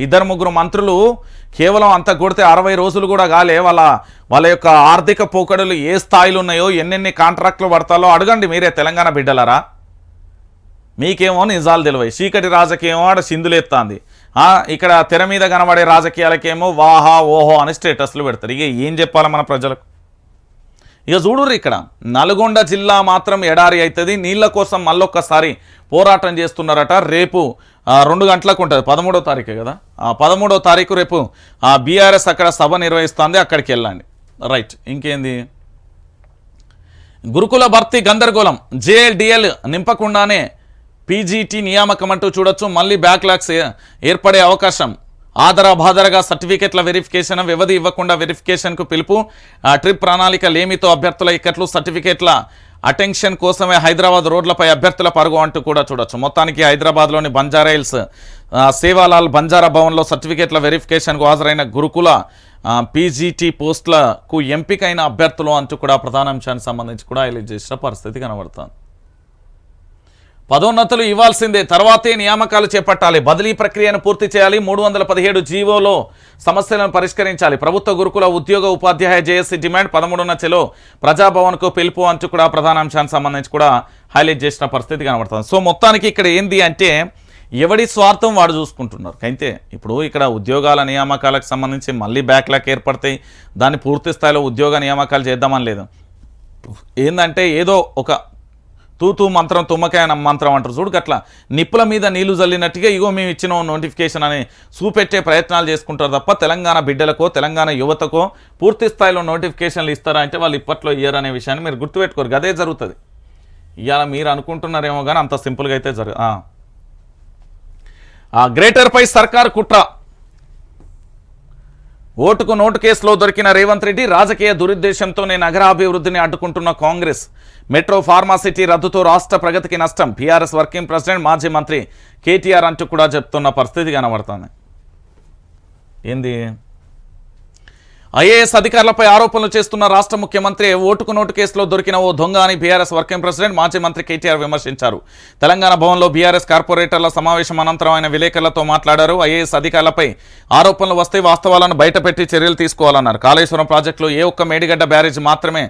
2-3 మంత్రులు కేవలం అంత కొడితే 60 రోజులు కూడా కాలే. వాళ్ళ యొక్క ఆర్థిక పోకడలు ఏ స్థాయిలో ఉన్నాయో, ఎన్నెన్ని కాంట్రాక్టులు పడతాలో అడగండి మీరే తెలంగాణ బిడ్డలరా. మీకేమో నిజాలు తెలివై, చీకటి రాజకీయం ఆడ సింధులెత్తాంది. ఇక్కడ తెర మీద కనబడే రాజకీయాలకేమో వాహా ఓహో అని స్టేటస్లు పెడతారు. ఇక ఏం చెప్పాలి మన ప్రజలకు. ఇక చూడుర్రి, ఇక్కడ నల్గొండ జిల్లా మాత్రం ఎడారి అవుతుంది. నీళ్ళ కోసం మళ్ళొక్కసారి పోరాటం చేస్తున్నారట. రేపు 2 గంటలకు ఉంటుంది, 13వ తారీఖు కదా, 13వ తారీఖు రేపు బీఆర్ఎస్ అక్కడ సభ నిర్వహిస్తుంది, అక్కడికి వెళ్ళండి. రైట్, ఇంకేంది, గురుకుల భర్తీ గందరగోళం, జేఎల్డిఎల్ నింపకుండానే పీజీటీ నియామకం అంటూ చూడొచ్చు. మళ్ళీ బ్యాక్లాగ్స్ ఏర్పడే అవకాశం. ఆధారబాధరగా సర్టిఫికెట్ల వెరిఫికేషన్, వ్యవధి ఇవ్వకుండా వెరిఫికేషన్కు పిలుపు, ట్రిప్ ప్రణాళిక లేమితో అభ్యర్థుల ఇక్కట్లు, సర్టిఫికెట్ల అటెన్షన్ కోసమే హైదరాబాద్ రోడ్లపై అభ్యర్థుల పరుగు అంటూ కూడా చూడొచ్చు. మొత్తానికి హైదరాబాద్లోని బంజారాహిల్స్ సేవాలాల్ బంజారా భవన్లో సర్టిఫికెట్ల వెరిఫికేషన్కు హాజరైన గురుకుల పీజీటీ పోస్టులకు ఎంపికైన అభ్యర్థులు అంటూ కూడా ప్రధాన అంశానికి సంబంధించి కూడా హైలైట్ చేసిన పరిస్థితి కనబడుతుంది. పదోన్నతులు ఇవ్వాల్సిందే, తర్వాతే నియామకాలు చేపట్టాలి, బదిలీ ప్రక్రియను పూర్తి చేయాలి, 317 జీవోలో సమస్యలను పరిష్కరించాలి, ప్రభుత్వ గురుకుల ఉద్యోగ ఉపాధ్యాయ జేఏసీ డిమాండ్, 13న చెలో ప్రజాభవన్కు పిలుపు అంటూ కూడా ప్రధాన అంశానికి సంబంధించి కూడా హైలైట్ చేసిన పరిస్థితి కనబడుతుంది. సో మొత్తానికి ఇక్కడ ఏంది అంటే, ఎవడి స్వార్థం వాడు చూసుకుంటున్నారు. అయితే ఇప్పుడు ఇక్కడ ఉద్యోగాల నియామకాలకు సంబంధించి మళ్ళీ బ్యాక్లాగ్ ఏర్పడతాయి. దాన్ని పూర్తి స్థాయిలో ఉద్యోగ నియామకాలు చేద్దామని లేదు. ఏంటంటే ఏదో ఒక తూతూ మంత్రం తుమ్మకాయ మంత్రం అంటారు చూడు, అట్లా నిప్పుల మీద నీళ్లు జల్లినట్టుగా ఇగో మేము ఇచ్చిన నోటిఫికేషన్ అని చూపెట్టే ప్రయత్నాలు చేసుకుంటారు తప్ప తెలంగాణ బిడ్డలకో తెలంగాణ యువతకో పూర్తి స్థాయిలో నోటిఫికేషన్లు ఇస్తారా అంటే వాళ్ళు ఇప్పట్లో ఇయ్యరు అనే విషయాన్ని మీరు గుర్తుపెట్టుకోరు. అదే జరుగుతుంది. ఇవాళ మీరు అనుకుంటున్నారేమో కానీ అంత సింపుల్గా అయితే గ్రేటర్పై సర్కార్ కుట్ర, ఓటుకు నోటు కేసులో దొరికిన రేవంత్ రెడ్డి రాజకీయ దురుద్దేశంతోనే నగరాభివృద్ధిని అడ్డుకుంటున్న కాంగ్రెస్, మెట్రో ఫార్మాసిటీ రద్దుతో రాష్ట్ర ప్రగతికి నష్టం, బీఆర్ఎస్ వర్కింగ్ ప్రెసిడెంట్ మాజీ మంత్రి కేటీఆర్ అంటూ కూడా చెప్తున్న పరిస్థితి కనబడుతుంది. ఏంది, ఐఏఎస్ అధికారులపై ఆరోపణలు చేస్తున్న రాష్ట్ర ముఖ్యమంత్రి ఓటుకు నోటు కేసులో దొరికిన ఓ దొంగ అని బీఆర్ఎస్ వర్కింగ్ ప్రెసిడెంట్ మాజీ మంత్రి కేటీఆర్ విమర్శించారు. తెలంగాణ భవన్లో బీఆర్ఎస్ కార్పొరేటర్ల సమావేశం అనంతరం ఆయన విలేకరులతో మాట్లాడారు. ఐఏఎస్ అధికారులపై ఆరోపణలు వస్తే వాస్తవాలను బయటపెట్టి చర్యలు తీసుకోవాలన్నారు. కాళేశ్వరం ప్రాజెక్టులో ఏ ఒక్క మేడిగడ్డ బ్యారేజ్ మాత్రమే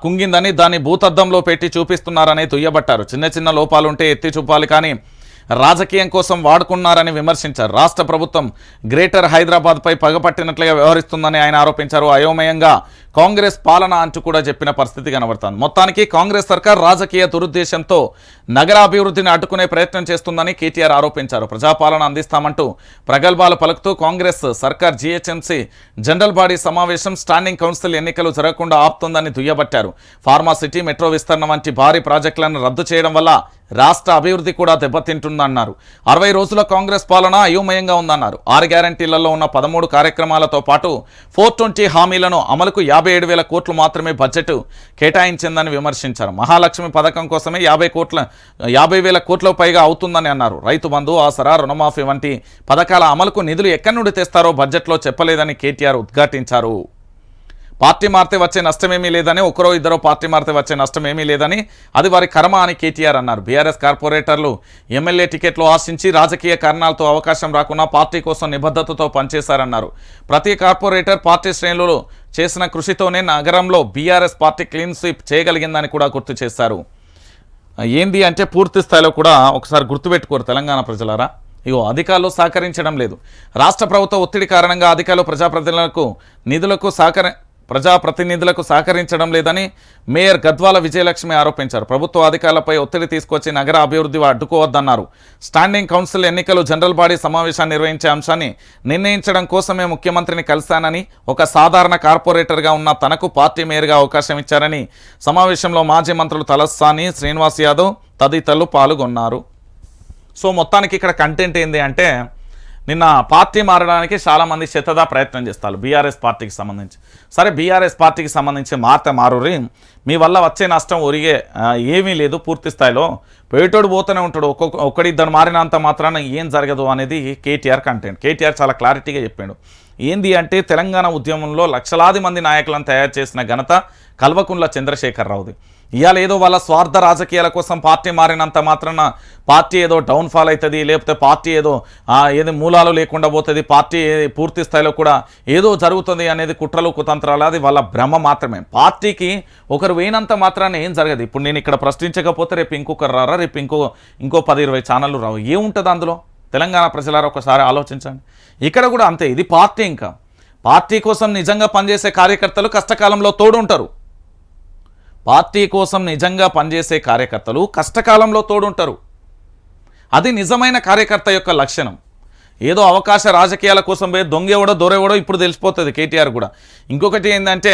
కుంగిందని, దాన్ని భూతద్దంలో పెట్టి చూపిస్తున్నారని దుయ్యబట్టారు. చిన్న చిన్న లోపాలుంటే ఎత్తి చూపాలి, కానీ రాజకీయం కోసం వాడుకున్నారని విమర్శించారు. రాష్ట్ర ప్రభుత్వం గ్రేటర్ హైదరాబాద్పై పగపట్టినట్లుగా వ్యవహరిస్తుందని ఆయన ఆరోపించారు. అయోమయంగా కాంగ్రెస్ పాలన అంటూ కూడా చెప్పిన పరిస్థితి కనబడుతుంది. మొత్తానికి కాంగ్రెస్ సర్కార్ రాజకీయ దురుద్దేశంతో నగరాభివృద్ధిని అడ్డుకునే ప్రయత్నం చేస్తుందని కేటీఆర్ ఆరోపించారు. ప్రజాపాలన అందిస్తామంటూ ప్రగల్భాలు పలుకుతూ కాంగ్రెస్ సర్కార్ జీహెచ్ఎంసీ జనరల్ బాడీ సమావేశం, స్టాండింగ్ కౌన్సిల్ ఎన్నికలు జరగకుండా ఆపుతుందని దుయ్యబట్టారు. ఫార్మాసిటీ, మెట్రో విస్తరణ వంటి భారీ ప్రాజెక్టులను రద్దు చేయడం వల్ల రాష్ట్ర అభివృద్ధి కూడా దెబ్బతింటుందన్నారు. 60 రోజుల కాంగ్రెస్ పాలన అయోమయంగా ఉందన్నారు. 6 గ్యారంటీలలో ఉన్న 13 కార్యక్రమాలతో పాటు 420 హామీలను అమలుకు 57,000 కోట్లు మాత్రమే బడ్జెట్ కేటాయించిందని విమర్శించారు. మహాలక్ష్మి పథకం కోసమే 50,000 కోట్ల పైగా అవుతుందని అన్నారు. రైతు బంధు, ఆసరా, రుణమాఫీ వంటి పథకాల అమలుకు నిధులు ఎక్కడి నుండి తెస్తారో బడ్జెట్లో చెప్పలేదని కేటీఆర్ ఉద్ఘాటించారు. పార్టీ మారితే వచ్చే నష్టమేమీ లేదని, ఒకరో ఇద్దరో పార్టీ మారితే వచ్చే నష్టమేమీ లేదని, అది వారి కర్మ అని కేటీఆర్ అన్నారు. బీఆర్ఎస్ కార్పొరేటర్లు ఎమ్మెల్యే టికెట్లు ఆశించి రాజకీయ కారణాలతో అవకాశం రాకుండా పార్టీ కోసం నిబద్ధతతో పనిచేశారన్నారు. ప్రతి కార్పొరేటర్ పార్టీ శ్రేణులు చేసిన కృషితోనే నగరంలో బీఆర్ఎస్ పార్టీ క్లీన్ స్వీప్ చేయగలిగిందని కూడా గుర్తు చేశారు. ఏంది అంటే పూర్తి స్థాయిలో కూడా ఒకసారి గుర్తుపెట్టుకోరు తెలంగాణ ప్రజలారా. ఇగో అధికారులు సహకరించడం లేదు. రాష్ట్ర ప్రభుత్వ ఒత్తిడి కారణంగా అధికారులు ప్రజాప్రతినిధులకు సహకరించడం లేదని మేయర్ గద్వాల విజయలక్ష్మి ఆరోపించారు. ప్రభుత్వ అధికారులపై ఒత్తిడి తీసుకొచ్చి నగర అభివృద్ధి అడ్డుకోవద్దన్నారు. స్టాండింగ్ కౌన్సిల్ ఎన్నికలు జనరల్ బాడీ సమావేశాన్ని నిర్వహించే అంశాన్ని నిర్ణయించడం కోసమే ముఖ్యమంత్రిని కలిశానని, ఒక సాధారణ కార్పొరేటర్గా ఉన్న తనకు పార్టీ మేయర్గా అవకాశం ఇచ్చారని సమావేశంలో మాజీ మంత్రులు తలసాని, శ్రీనివాస్ యాదవ్ తదితరులు పాల్గొన్నారు. సో మొత్తానికి ఇక్కడ కంటెంట్ ఏంది అంటే, నిన్న పార్టీ మారడానికి చాలామంది శతదా ప్రయత్నం చేస్తారు బీఆర్ఎస్ పార్టీకి సంబంధించి. సరే బీఆర్ఎస్ పార్టీకి సంబంధించి మారురి, మీ వల్ల వచ్చే నష్టం ఒరిగే ఏమీ లేదు, పూర్తి స్థాయిలో పోయేటోడు పోతూనే ఉంటాడు, ఒక్కడిద్దరు మారినంత మాత్రాన ఏం జరగదు అనేది కేటీఆర్ కంటెంట్. కేటీఆర్ చాలా క్లారిటీగా చెప్పాడు. ఏంది అంటే తెలంగాణ ఉద్యమంలో లక్షలాది మంది నాయకులను తయారు చేసిన ఘనత కల్వకుంట్ల చంద్రశేఖరరావుది. ఇవాళ ఏదో వాళ్ళ స్వార్థ రాజకీయాల కోసం పార్టీ మారినంత మాత్రాన పార్టీ ఏదో డౌన్ఫాల్ అవుతుంది, లేకపోతే పార్టీ ఏదో మూలాలు లేకుండా పోతుంది, పార్టీ పూర్తి స్థాయిలో కూడా ఏదో జరుగుతుంది అనేది కుట్రలు కుతంత్రాలు, అది వాళ్ళ భ్రమ మాత్రమే. పార్టీకి ఒకరు వేయినంత మాత్రాన ఏం జరగదు. ఇప్పుడు నేను ఇక్కడ ప్రశ్నించకపోతే రేపు ఇంకొకరు రారా, రేపు ఇంకో 10-20 ఛానళ్ళు రావు, ఏముంటుంది అందులో? తెలంగాణ ప్రజలారా ఒకసారి ఆలోచించండి. ఇక్కడ కూడా అంతే, ఇది పార్టీ. ఇంకా పార్టీ కోసం నిజంగా పనిచేసే కార్యకర్తలు కష్టకాలంలో తోడుంటారు. పార్టీ కోసం నిజంగా పనిచేసే కార్యకర్తలు కష్టకాలంలో తోడుంటారు. అది నిజమైన కార్యకర్త యొక్క లక్షణం. ఏదో అవకాశ రాజకీయాల కోసం పోయి దొంగేవడో దొరేవడో ఇప్పుడు తెలిసిపోతుంది కేటీఆర్ కూడా. ఇంకొకటి ఏంటంటే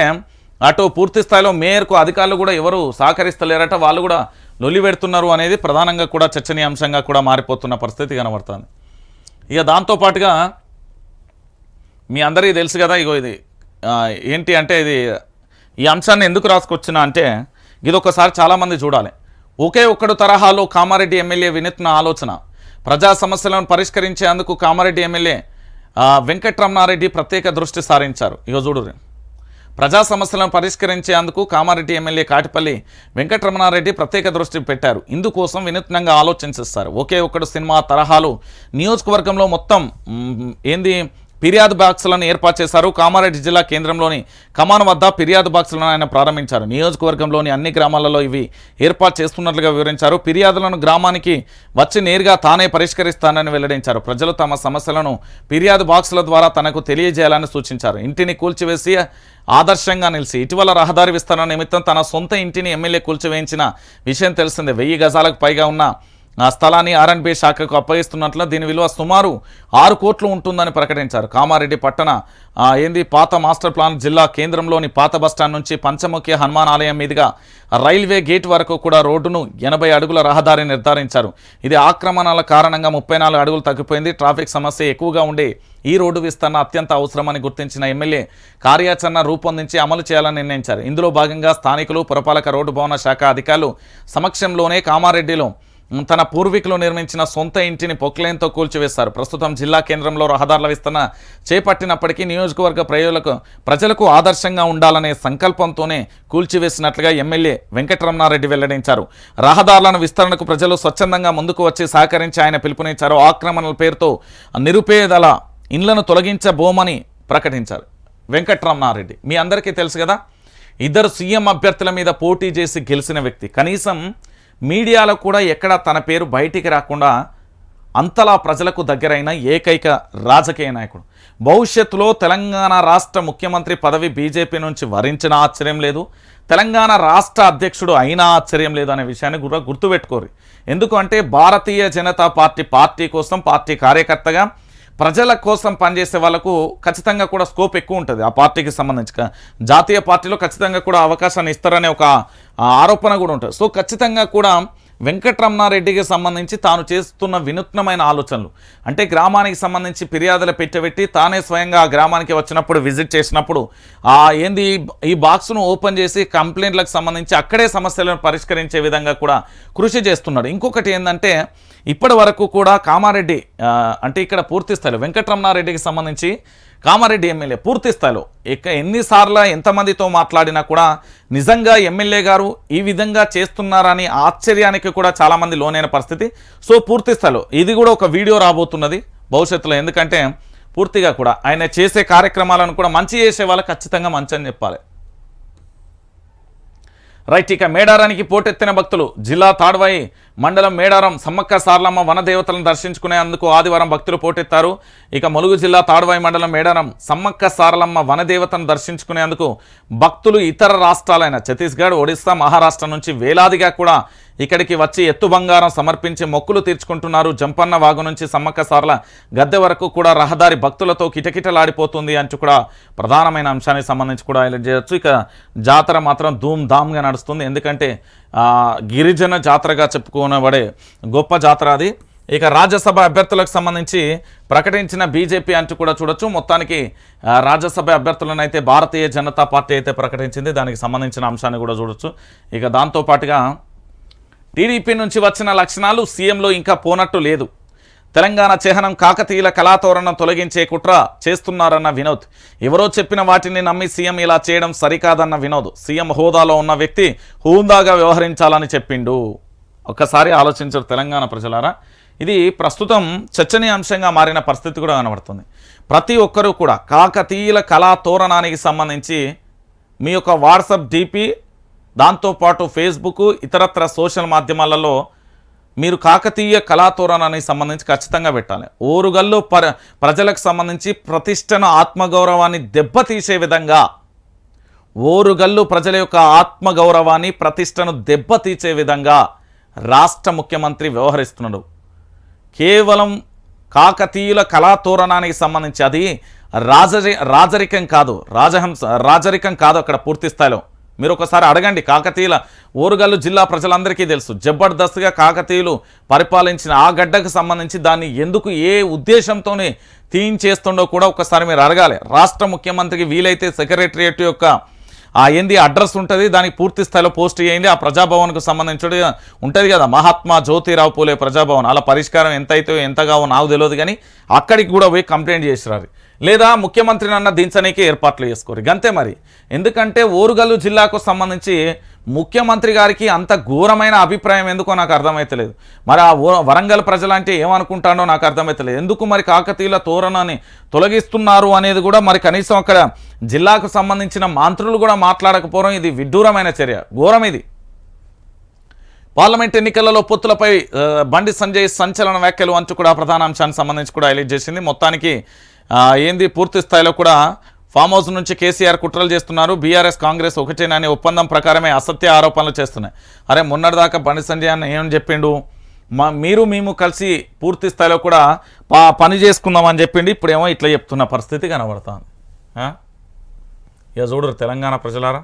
అటు పూర్తి స్థాయిలో మేయర్కు అధికారులు కూడా ఎవరు సహకరిస్తలేరట, వాళ్ళు కూడా లొల్లి పెడుతున్నారు అనేది ప్రధానంగా కూడా చర్చనీయాంశంగా కూడా మారిపోతున్న పరిస్థితి కనబడుతుంది. ఇక దాంతోపాటుగా మీ అందరికీ తెలుసు కదా, ఇగో ఇది ఏంటి అంటే ఈ అంశాన్ని ఎందుకు రాసుకొచ్చినా అంటే ఇది ఒకసారి చాలామంది చూడాలి. ఒకే ఒక్కడు తరహాలో కామారెడ్డి ఎమ్మెల్యే వినూత్న ఆలోచన. ప్రజా సమస్యలను పరిష్కరించేందుకు కామారెడ్డి ఎమ్మెల్యే వెంకట్రమణారెడ్డి ప్రత్యేక దృష్టి సారించారు. ఇగో చూడు, ప్రజా సమస్యలను పరిష్కరించేందుకు కామారెడ్డి ఎమ్మెల్యే కాటిపల్లి వెంకట్రమణారెడ్డి ప్రత్యేక దృష్టి పెట్టారు. ఇందుకోసం వినూత్నంగా ఆలోచించేస్తారు. ఒకే ఒక్కడు సినిమా తరహాలో నియోజకవర్గంలో మొత్తం ఫిర్యాదు బాక్సులను ఏర్పాటు చేశారు. కామారెడ్డి జిల్లా కేంద్రంలోని కమాన్ వద్ద ఫిర్యాదు బాక్సులను ఆయన ప్రారంభించారు. నియోజకవర్గంలోని అన్ని గ్రామాలలో ఇవి ఏర్పాటు చేస్తున్నట్లుగా వివరించారు. ఫిర్యాదులను గ్రామానికి వచ్చి నేరుగా తానే పరిష్కరిస్తానని వెల్లడించారు. ప్రజలు తమ సమస్యలను ఫిర్యాదు బాక్సుల ద్వారా తనకు తెలియజేయాలని సూచించారు. ఇంటిని కూల్చివేసి ఆదర్శంగా నిలిచి ఇటీవల రహదారి విస్తరణ నిమిత్తం తన సొంత ఇంటిని ఎమ్మెల్యే కూల్చివేయించిన విషయం తెలిసిందే. 1000 గజాలకు పైగా ఉన్న ఆ స్థలాన్ని ఆర్ఎండ్బి శాఖకు అప్పగిస్తున్నట్లు, దీని విలువ సుమారు 6 కోట్లు ఉంటుందని ప్రకటించారు. కామారెడ్డి పట్టణ పాత మాస్టర్ ప్లాన్ జిల్లా కేంద్రంలోని పాత బస్టాండ్ నుంచి పంచముఖి హనుమాన్ ఆలయం మీదుగా రైల్వే గేట్ వరకు కూడా రోడ్డును 80 అడుగుల రహదారి నిర్ధారించారు. ఇది ఆక్రమణల కారణంగా 34 అడుగులు తగ్గిపోయింది. ట్రాఫిక్ సమస్య ఎక్కువగా ఉండే ఈ రోడ్డు విస్తరణ అత్యంత అవసరమని గుర్తించిన ఎమ్మెల్యే కార్యాచరణ రూపొందించి అమలు చేయాలని నిర్ణయించారు. ఇందులో భాగంగా స్థానికులు, పురపాలక రోడ్డు భవన శాఖ అధికారులు సమక్షంలోనే కామారెడ్డిలో తన పూర్వీకులు నిర్మించిన సొంత ఇంటిని పొక్లైన్తో కూల్చివేశారు. ప్రస్తుతం జిల్లా కేంద్రంలో రహదారుల విస్తరణ చేపట్టినప్పటికీ నియోజకవర్గ ప్రజలకు ఆదర్శంగా ఉండాలనే సంకల్పంతోనే కూల్చివేసినట్లుగా ఎమ్మెల్యే వెంకటరమణారెడ్డి వెల్లడించారు. రహదారులను విస్తరణకు ప్రజలు స్వచ్ఛందంగా ముందుకు వచ్చి సహకరించి ఆయన పిలుపునిచ్చారు. ఆక్రమణల పేరుతో నిరుపేదల ఇండ్లను తొలగించబోమని ప్రకటించారు వెంకటరమణారెడ్డి. మీ అందరికీ తెలుసు కదా, 2 సీఎం అభ్యర్థుల మీద పోటీ చేసి గెలిచిన వ్యక్తి. కనీసం మీడియాలో కూడా ఎక్కడ తన పేరు బయటికి రాకుండా అంతలా ప్రజలకు దగ్గరైన ఏకైక రాజకీయ నాయకుడు. భవిష్యత్తులో తెలంగాణ రాష్ట్ర ముఖ్యమంత్రి పదవి బీజేపీ నుంచి వరించిన ఆశ్చర్యం లేదు, తెలంగాణ రాష్ట్ర అధ్యక్షుడు అయినా ఆశ్చర్యం లేదు అనే విషయాన్ని కూడా గుర్తుపెట్టుకోరు. ఎందుకంటే భారతీయ జనతా పార్టీ కోసం, పార్టీ కార్యకర్తగా ప్రజల కోసం పనిచేసే వాళ్ళకు ఖచ్చితంగా కూడా స్కోప్ ఎక్కువ ఉంటుంది. ఆ పార్టీకి సంబంధించి జాతీయ పార్టీలో ఖచ్చితంగా కూడా అవకాశాన్ని ఇస్తారనే ఒక ఆరోపణ కూడా ఉంటుంది. సో ఖచ్చితంగా కూడా వెంకటరమణారెడ్డికి సంబంధించి తాను చేస్తున్న వినూత్నమైన ఆలోచనలు అంటే గ్రామానికి సంబంధించి ఫిర్యాదులు పెట్టబెట్టి తానే స్వయంగా ఆ గ్రామానికి వచ్చినప్పుడు విజిట్ చేసినప్పుడు ఈ బాక్స్ను ఓపెన్ చేసి కంప్లైంట్లకు సంబంధించి అక్కడే సమస్యలను పరిష్కరించే విధంగా కూడా కృషి చేస్తున్నాడు. ఇంకొకటి ఏంటంటే ఇప్పటి వరకు కూడా కామారెడ్డి అంటే ఇక్కడ పూర్తి స్థాయిలో వెంకటరమణారెడ్డికి సంబంధించి కామారెడ్డి ఎమ్మెల్యే పూర్తి స్థాయిలో ఎన్నిసార్లు ఎంతమందితో మాట్లాడినా కూడా నిజంగా ఎమ్మెల్యే గారు ఈ విధంగా చేస్తున్నారని ఆశ్చర్యానికి కూడా చాలామంది లోనైన పరిస్థితి. సో పూర్తి స్థాయిలో ఇది కూడా ఒక వీడియో రాబోతున్నది భవిష్యత్తులో. ఎందుకంటే పూర్తిగా కూడా ఆయన చేసే కార్యక్రమాలను కూడా మంచి చేసే వాళ్ళకి ఖచ్చితంగా మంచి అని చెప్పాలి. రైట్, ఇక మేడారానికి పోటెత్తిన భక్తులు. జిల్లా తాడ్వాయి మండలం మేడారం సమ్మక్క సారలమ్మ వనదేవతలను దర్శించుకునేందుకు ఆదివారం భక్తులు పోటెత్తారు. ఇక ములుగు జిల్లా తాడ్వాయి మండలం మేడారం సమ్మక్క సారలమ్మ వనదేవతను దర్శించుకునేందుకు భక్తులు ఇతర రాష్ట్రాలైన ఛత్తీస్గఢ్, ఒడిస్సా, మహారాష్ట్ర నుంచి వేలాదిగా కూడా ఇక్కడికి వచ్చి ఎత్తు బంగారం సమర్పించి మొక్కులు తీర్చుకుంటున్నారు. జంపన్న వాగు నుంచి సమ్మక్క సారల గద్దె వరకు కూడా రహదారి భక్తులతో కిటకిటలాడిపోతుంది అంటూ కూడా ప్రధానమైన అంశానికి సంబంధించి కూడా హైలైట్ చేయొచ్చు. ఇక జాతర మాత్రం ధూమ్ ధామ్గా నడుస్తుంది. ఎందుకంటే గిరిజన జాతరగా చెప్పుకోనబడే గొప్ప జాతర అది. ఇక రాజ్యసభ అభ్యర్థులకు సంబంధించి ప్రకటించిన బీజేపీ అంటూ కూడా చూడొచ్చు. మొత్తానికి రాజ్యసభ అభ్యర్థులను అయితే భారతీయ జనతా పార్టీ అయితే ప్రకటించింది. దానికి సంబంధించిన అంశాన్ని కూడా చూడొచ్చు. ఇక దాంతోపాటుగా టీడీపీ నుంచి వచ్చిన లక్షణాలు సీఎంలో ఇంకా పోనట్టు లేదు. తెలంగాణ చిహ్నం కాకతీయుల కళాతోరణం తొలగించే కుట్ర చేస్తున్నారన్న వినోద్. ఎవరో చెప్పిన వాటిని నమ్మి సీఎం ఇలా చేయడం సరికాదన్న వినోద్. సీఎం హోదాలో ఉన్న వ్యక్తి హుందాగా వ్యవహరించాలని చెప్పిండు. ఒక్కసారి ఆలోచించరు తెలంగాణ ప్రజలారా. ఇది ప్రస్తుతం చర్చనీయాంశంగా మారిన పరిస్థితి కూడా కనబడుతుంది. ప్రతి ఒక్కరూ కూడా కాకతీయుల కళాతోరణానికి సంబంధించి మీ యొక్క వాట్సాప్ డిపి, దాంతోపాటు ఫేస్బుక్, ఇతరత్ర సోషల్ మాధ్యమాలలో మీరు కాకతీయ కళాతోరణానికి సంబంధించి ఖచ్చితంగా పెట్టాలి. ఓరుగల్లు ప్రజలకు సంబంధించి ప్రతిష్టను, ఆత్మగౌరవాన్ని దెబ్బతీసే విధంగా, ఓరుగల్లు ప్రజల యొక్క ఆత్మగౌరవాన్ని, ప్రతిష్టను దెబ్బతీసే విధంగా రాష్ట్ర ముఖ్యమంత్రి వ్యవహరిస్తున్నాడు. కేవలం కాకతీయుల కళాతోరణానికి సంబంధించి అది రాజరికం కాదు, రాజరికం కాదు. అక్కడ పూర్తి స్థాయిలో మీరు ఒకసారి అడగండి. కాకతీయుల ఓరుగల్లు జిల్లా ప్రజలందరికీ తెలుసు. జబర్దస్త్గా కాకతీయులు పరిపాలించిన ఆ గడ్డకు సంబంధించి దాన్ని ఎందుకు, ఏ ఉద్దేశంతోనే తీయించేస్తుండో కూడా ఒకసారి మీరు అడగాలి. రాష్ట్ర ముఖ్యమంత్రికి వీలైతే సెక్రటరియట్ యొక్క ఏంది అడ్రస్ ఉంటుంది, దానికి పూర్తి స్థాయిలో పోస్ట్ చేయండి. ఆ ప్రజాభవన్కు సంబంధించి ఉంటుంది కదా, మహాత్మా జ్యోతిరావు పూలే ప్రజాభవన్. అలా పరిష్కారం ఎంతగావో నాకు తెలియదు, కానీ అక్కడికి కూడా పోయి కంప్లైంట్ చేసిరారు. లేదా ముఖ్యమంత్రిని అన్న దించనీకి ఏర్పాట్లు చేసుకోరు. గంతే మరి. ఎందుకంటే ఓరుగల్లు జిల్లాకు సంబంధించి ముఖ్యమంత్రి గారికి అంత ఘోరమైన అభిప్రాయం ఎందుకో నాకు అర్థమవుతలేదు. మరి ఆ వరంగల్ ప్రజలంటే ఏమనుకుంటాడో నాకు అర్థమవుతలేదు. ఎందుకు మరి కాకతీయుల తోరణాన్ని తొలగిస్తున్నారు అనేది కూడా మరి కనీసం అక్కడ జిల్లాకు సంబంధించిన మంత్రులు కూడా మాట్లాడకపోవడం ఇది విడ్డూరమైన చర్య, ఘోరం ఇది. పార్లమెంట్ ఎన్నికలలో పొత్తులపై బండి సంజయ్ సంచలన వ్యాఖ్యలు అంటూ కూడా ప్రధాన అంశానికి సంబంధించి కూడా హైలైట్ చేసింది. మొత్తానికి ఏంది పూర్తి స్థాయిలో కూడా ఫామ్ హౌస్ నుంచి కేసీఆర్ కుట్రలు చేస్తున్నారు, బీఆర్ఎస్ కాంగ్రెస్ ఒకటేనని ఒప్పందం ప్రకారమే అసత్య ఆరోపణలు చేస్తున్నాయి. అరే మొన్నటిదాకా బండి సంజయ్ అన్న ఏమని చెప్పిండు, మేము కలిసి పూర్తి స్థాయిలో కూడా పని చేసుకుందామని చెప్పిండి. ఇప్పుడేమో ఇట్లా చెప్తున్న పరిస్థితి కనబడుతుంది. ఇక చూడరు తెలంగాణ ప్రజలారా.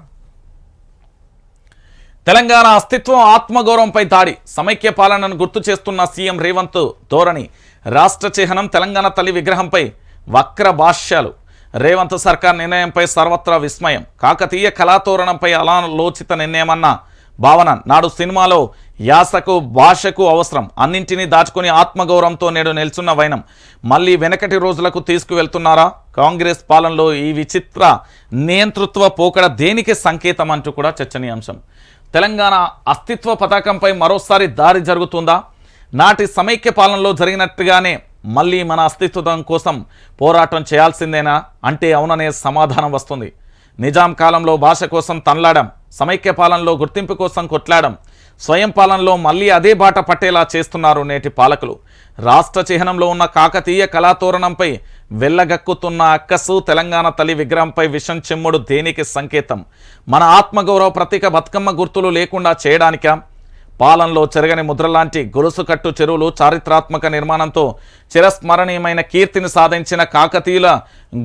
తెలంగాణ అస్తిత్వం, ఆత్మగౌరవంపై దాడి, సమైక్య పాలనను గుర్తు చేస్తున్న సీఎం రేవంత్ ధోరణి. రాష్ట్ర చిహ్నం తెలంగాణ తల్లి విగ్రహంపై వక్ర భాష్యాలు. రేవంత్ సర్కార్ నిర్ణయంపై సర్వత్రా విస్మయం. కాకతీయ కళాతోరణంపై అనాలోచిత నిర్ణయమన్న భావన. నాడు సినిమాలో యాసకు, భాషకు అవసరం, అన్నింటినీ దాచుకుని ఆత్మగౌరవంతో నేడు నిల్చున్న వైనం మళ్ళీ వెనకటి రోజులకు తీసుకువెళ్తున్నారా? కాంగ్రెస్ పాలనలో ఈ విచిత్ర నియంతృత్వ పోకడ దేనికి సంకేతం అంటూ కూడా చర్చనీయాంశం. తెలంగాణ అస్తిత్వ పతాకంపై మరోసారి దాడి జరుగుతుందా? నాటి సమైక్య పాలనలో జరిగినట్టుగానే మళ్ళీ మన అస్తిత్వం కోసం పోరాటం చేయాల్సిందేనా అంటే అవుననే సమాధానం వస్తుంది. నిజాం కాలంలో భాష కోసం తన్లాడం, సమైక్య పాలనలో గుర్తింపు కోసం కొట్లాడం, స్వయం పాలనలో మళ్ళీ అదే బాట పట్టేలా చేస్తున్నారు నేటి పాలకులు. రాష్ట్ర చిహ్నంలో ఉన్న కాకతీయ కళాతోరణంపై వెళ్ళగక్కుతున్న అక్కసు, తెలంగాణ తల్లి విగ్రహంపై విషం చెమ్ముడు దేనికి సంకేతం? మన ఆత్మగౌరవ ప్రతీక బతుకమ్మ గుర్తులు లేకుండా చేయడానికా? పాలనలో చెరగని ముద్రలాంటి గొలుసుకట్టు చెరువులు, చారిత్రాత్మక నిర్మాణంతో చిరస్మరణీయమైన కీర్తిని సాధించిన కాకతీయుల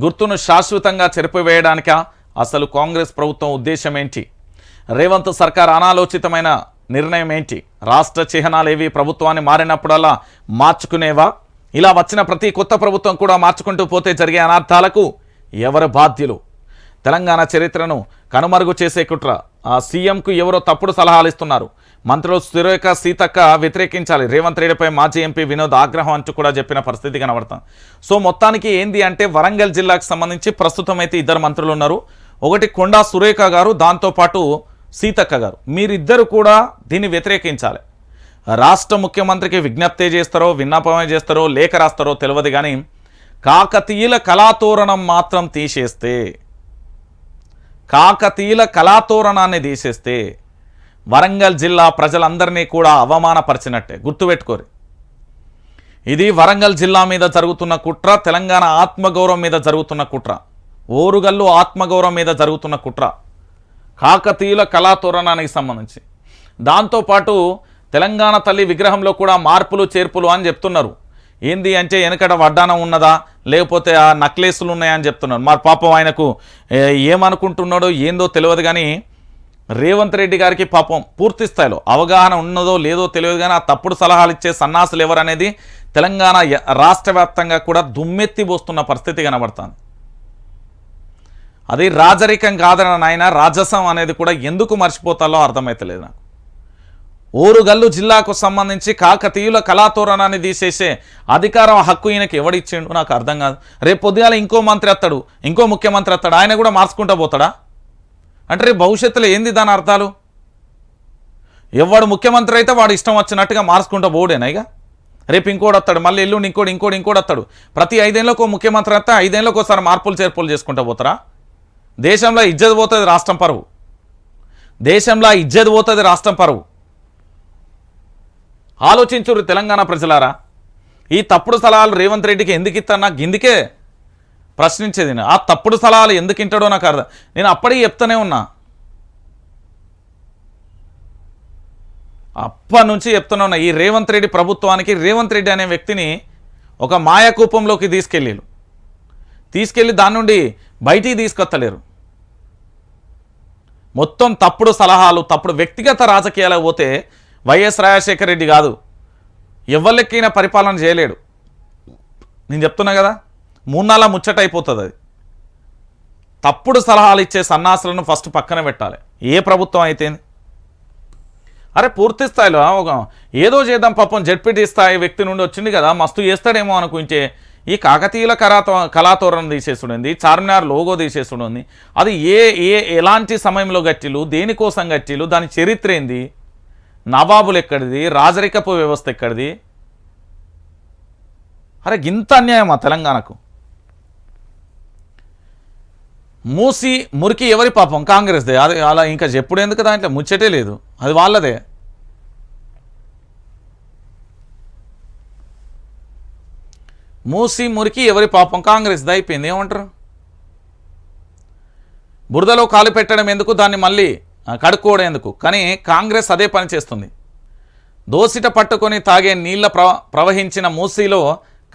గుర్తును శాశ్వతంగా చెరిపివేయడానికా? అసలు కాంగ్రెస్ ప్రభుత్వం ఉద్దేశం ఏంటి? రేవంత్ సర్కార్ అనాలోచితమైన నిర్ణయం ఏంటి? రాష్ట్ర చిహ్నాలేవి ప్రభుత్వాన్ని మారినప్పుడల్లా మార్చుకునేవా? ఇలా వచ్చిన ప్రతి కొత్త ప్రభుత్వం కూడా మార్చుకుంటూ పోతే జరిగే అనర్థాలకు ఎవరు బాధ్యులు? తెలంగాణ చరిత్రను కనుమరుగు చేసే కుట్ర. ఆ సీఎంకు ఎవరో తప్పుడు సలహాలు ఇస్తున్నారు. మంత్రులు సురేఖ, సీతక్క వ్యతిరేకించాలి. రేవంత్ రెడ్డిపై మాజీ ఎంపీ వినోద్ ఆగ్రహం అంటూ కూడా చెప్పిన పరిస్థితి కనబడతాం. సో మొత్తానికి ఏంది అంటే వరంగల్ జిల్లాకు సంబంధించి ప్రస్తుతం అయితే ఇద్దరు మంత్రులు ఉన్నారు. ఒకటి కొండా సురేఖ గారు, దాంతోపాటు సీతక్క గారు. మీరిద్దరు కూడా దీన్ని వ్యతిరేకించాలి. రాష్ట్ర ముఖ్యమంత్రికి విజ్ఞప్తి చేస్తారో, విన్నపమే చేస్తారో, లేఖ రాస్తారో తెలియదు, కానీ కాకతీయుల కళాతోరణం మాత్రం తీసేస్తే, కాకతీయుల కళాతోరణాన్ని తీసేస్తే వరంగల్ జిల్లా ప్రజలందరినీ కూడా అవమానపరిచినట్టే. గుర్తుపెట్టుకోరు, ఇది వరంగల్ జిల్లా మీద జరుగుతున్న కుట్ర, తెలంగాణ ఆత్మగౌరవం మీద జరుగుతున్న కుట్ర, ఓరుగల్లు ఆత్మగౌరవం మీద జరుగుతున్న కుట్ర, కాకతీయుల కళాతోరణానికి సంబంధించి. దాంతోపాటు తెలంగాణ తల్లి విగ్రహంలో కూడా మార్పులు చేర్పులు అని చెప్తున్నారు. ఏంది అంటే వెనకట వడ్డానం ఉన్నదా, లేకపోతే ఆ నక్లెస్లు ఉన్నాయని చెప్తున్నారు. మరి పాపం ఆయనకు ఏమనుకుంటున్నాడో ఏందో తెలియదు, కానీ రేవంత్ రెడ్డి గారికి పాపం పూర్తి స్థాయిలో అవగాహన ఉన్నదో లేదో తెలియదు, కానీ ఆ తప్పుడు సలహాలు ఇచ్చే సన్నాసులు ఎవరనేది తెలంగాణ రాష్ట్ర వ్యాప్తంగా కూడా దుమ్మెత్తి పోస్తున్న పరిస్థితి కనబడుతుంది. అది రాజరికం కాదని నాయన, రాజసం అనేది కూడా ఎందుకు మర్చిపోతాలో అర్థమవుతలేదు నాకు. ఓరుగల్లు జిల్లాకు సంబంధించి కాకతీయుల కళాతోరణాన్ని తీసేసే అధికారం హక్కు ఈయనకి ఎవడిచ్చిండు నాకు అర్థం కాదు. రేపు పొద్దుగాల ఇంకో మంత్రి వస్తాడు, ఇంకో ముఖ్యమంత్రి వస్తాడు, ఆయన కూడా మార్చుకుంటూ పోతాడా? అంటే రేపు భవిష్యత్తులో ఏంది దాని అర్థాలు? ఎవడు ముఖ్యమంత్రి అయితే వాడు ఇష్టం వచ్చినట్టుగా మార్చుకుంటూ పోడేనా? ఇక రేపు ఇంకోటి వస్తాడు, మళ్ళీ ఎల్లుండి ఇంకోటి వస్తాడు. ప్రతి 5 ఏళ్ళకు ముఖ్యమంత్రి వస్తే 5 ఏళ్ళకు ఒకసారి మార్పులు చేర్పులు చేసుకుంటూ పోతారా? దేశంలో ఇజ్జత్ పోతుంది, రాష్ట్రం పరువు. దేశంలో ఇజ్జత్ పోతుంది, రాష్ట్రం పరువు. ఆలోచించురు తెలంగాణ ప్రజలారా. ఈ తప్పుడు సలహాలు రేవంత్ రెడ్డికి ఎందుకు ఇస్తాను నాకు ఇందుకే ప్రశ్నించేది. ఆ తప్పుడు సలహాలు ఎందుకు ఇంటాడో నాకు అర్థం. నేను అప్పటికి చెప్తూనే ఉన్నా, అప్పటి నుంచి చెప్తూనే ఉన్నా. ఈ రేవంత్ రెడ్డి ప్రభుత్వానికి రేవంత్ రెడ్డి అనే వ్యక్తిని ఒక మాయాకూపంలోకి తీసుకెళ్ళి దాని నుండి బయటికి తీసుకొత్తలేరు. మొత్తం తప్పుడు సలహాలు, తప్పుడు వ్యక్తిగత రాజకీయాలకు పోతే వైఎస్ రాజశేఖర రెడ్డి కాదు, ఎవరికైనా పరిపాలన చేయలేడు. నేను చెప్తున్నా కదా, 3 నెలల ముచ్చట అయిపోతుంది. అది తప్పుడు సలహాలు ఇచ్చే సన్నాసులను ఫస్ట్ పక్కన పెట్టాలి. ఏ ప్రభుత్వం అయితే అరే పూర్తి స్థాయిలో ఒక ఏదో చేద్దాం, పాపం జడ్పీటీ స్థాయి వ్యక్తి నుండి వచ్చింది కదా, మస్తు చేస్తాడేమో అనుకుంటే ఈ కాకతీయుల కళాతోరణం తీసేసుడింది, చార్మినార్ లోగో తీసేసుడింది. అది ఎలాంటి సమయంలో గట్టిలు, దేనికోసం గట్టిలు, దాని చరిత్ర ఏంది, నవాబులు ఎక్కడిది, రాజరికపు వ్యవస్థ ఎక్కడిది? అరే గింత అన్యాయమా తెలంగాణకు? మూసి మురికి ఎవరి పాపం? కాంగ్రెస్దే. అది అలా ఇంకా చెప్పుడు ఎందుకు, దాంట్లో ముచ్చటే లేదు, అది వాళ్ళదే. మూసి మురికి ఎవరి పాపం? కాంగ్రెస్ది. అయిపోయింది. ఏమంటారు? బురదలో కాలు పెట్టడం ఎందుకు, దాన్ని మళ్ళీ కడుక్కోవడం ఎందుకు? కానీ కాంగ్రెస్ అదే పని చేస్తుంది. దోసిట పట్టుకొని తాగే నీళ్ల ప్రవహించిన మూసీలో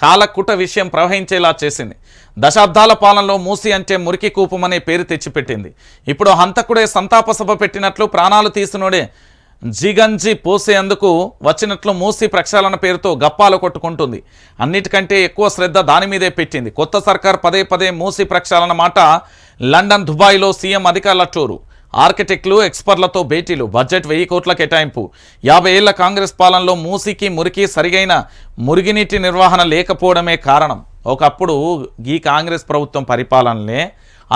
కాలకుట విషయం ప్రవహించేలా చేసింది. దశాబ్దాల పాలనలో మూసి అంటే మురికి కూపమనే పేరు తెచ్చిపెట్టింది. ఇప్పుడు హంతకుడే సంతాప సభ పెట్టినట్లు, ప్రాణాలు తీసినోడే జిగంజి పోసేందుకు వచ్చినట్లు మూసి ప్రక్షాళన పేరుతో గప్పాలు కొట్టుకుంటుంది. అన్నిటికంటే ఎక్కువ శ్రద్ధ దాని మీదే పెట్టింది. కొత్త సర్కార్ పదే మూసి ప్రక్షాళన మాట. లండన్, దుబాయ్లో సీఎం అధికారుల టూరు, ఆర్కిటెక్టులు, ఎక్స్పర్ట్లతో భేటీలు, బడ్జెట్ 1000 కోట్ల కేటాయింపు. 50 ఏళ్ల కాంగ్రెస్ పాలనలో మూసికి మురికి సరిగైన మురుగునీటి నిర్వహణ లేకపోవడమే కారణం. ఒకప్పుడు ఈ కాంగ్రెస్ ప్రభుత్వం పరిపాలనలే,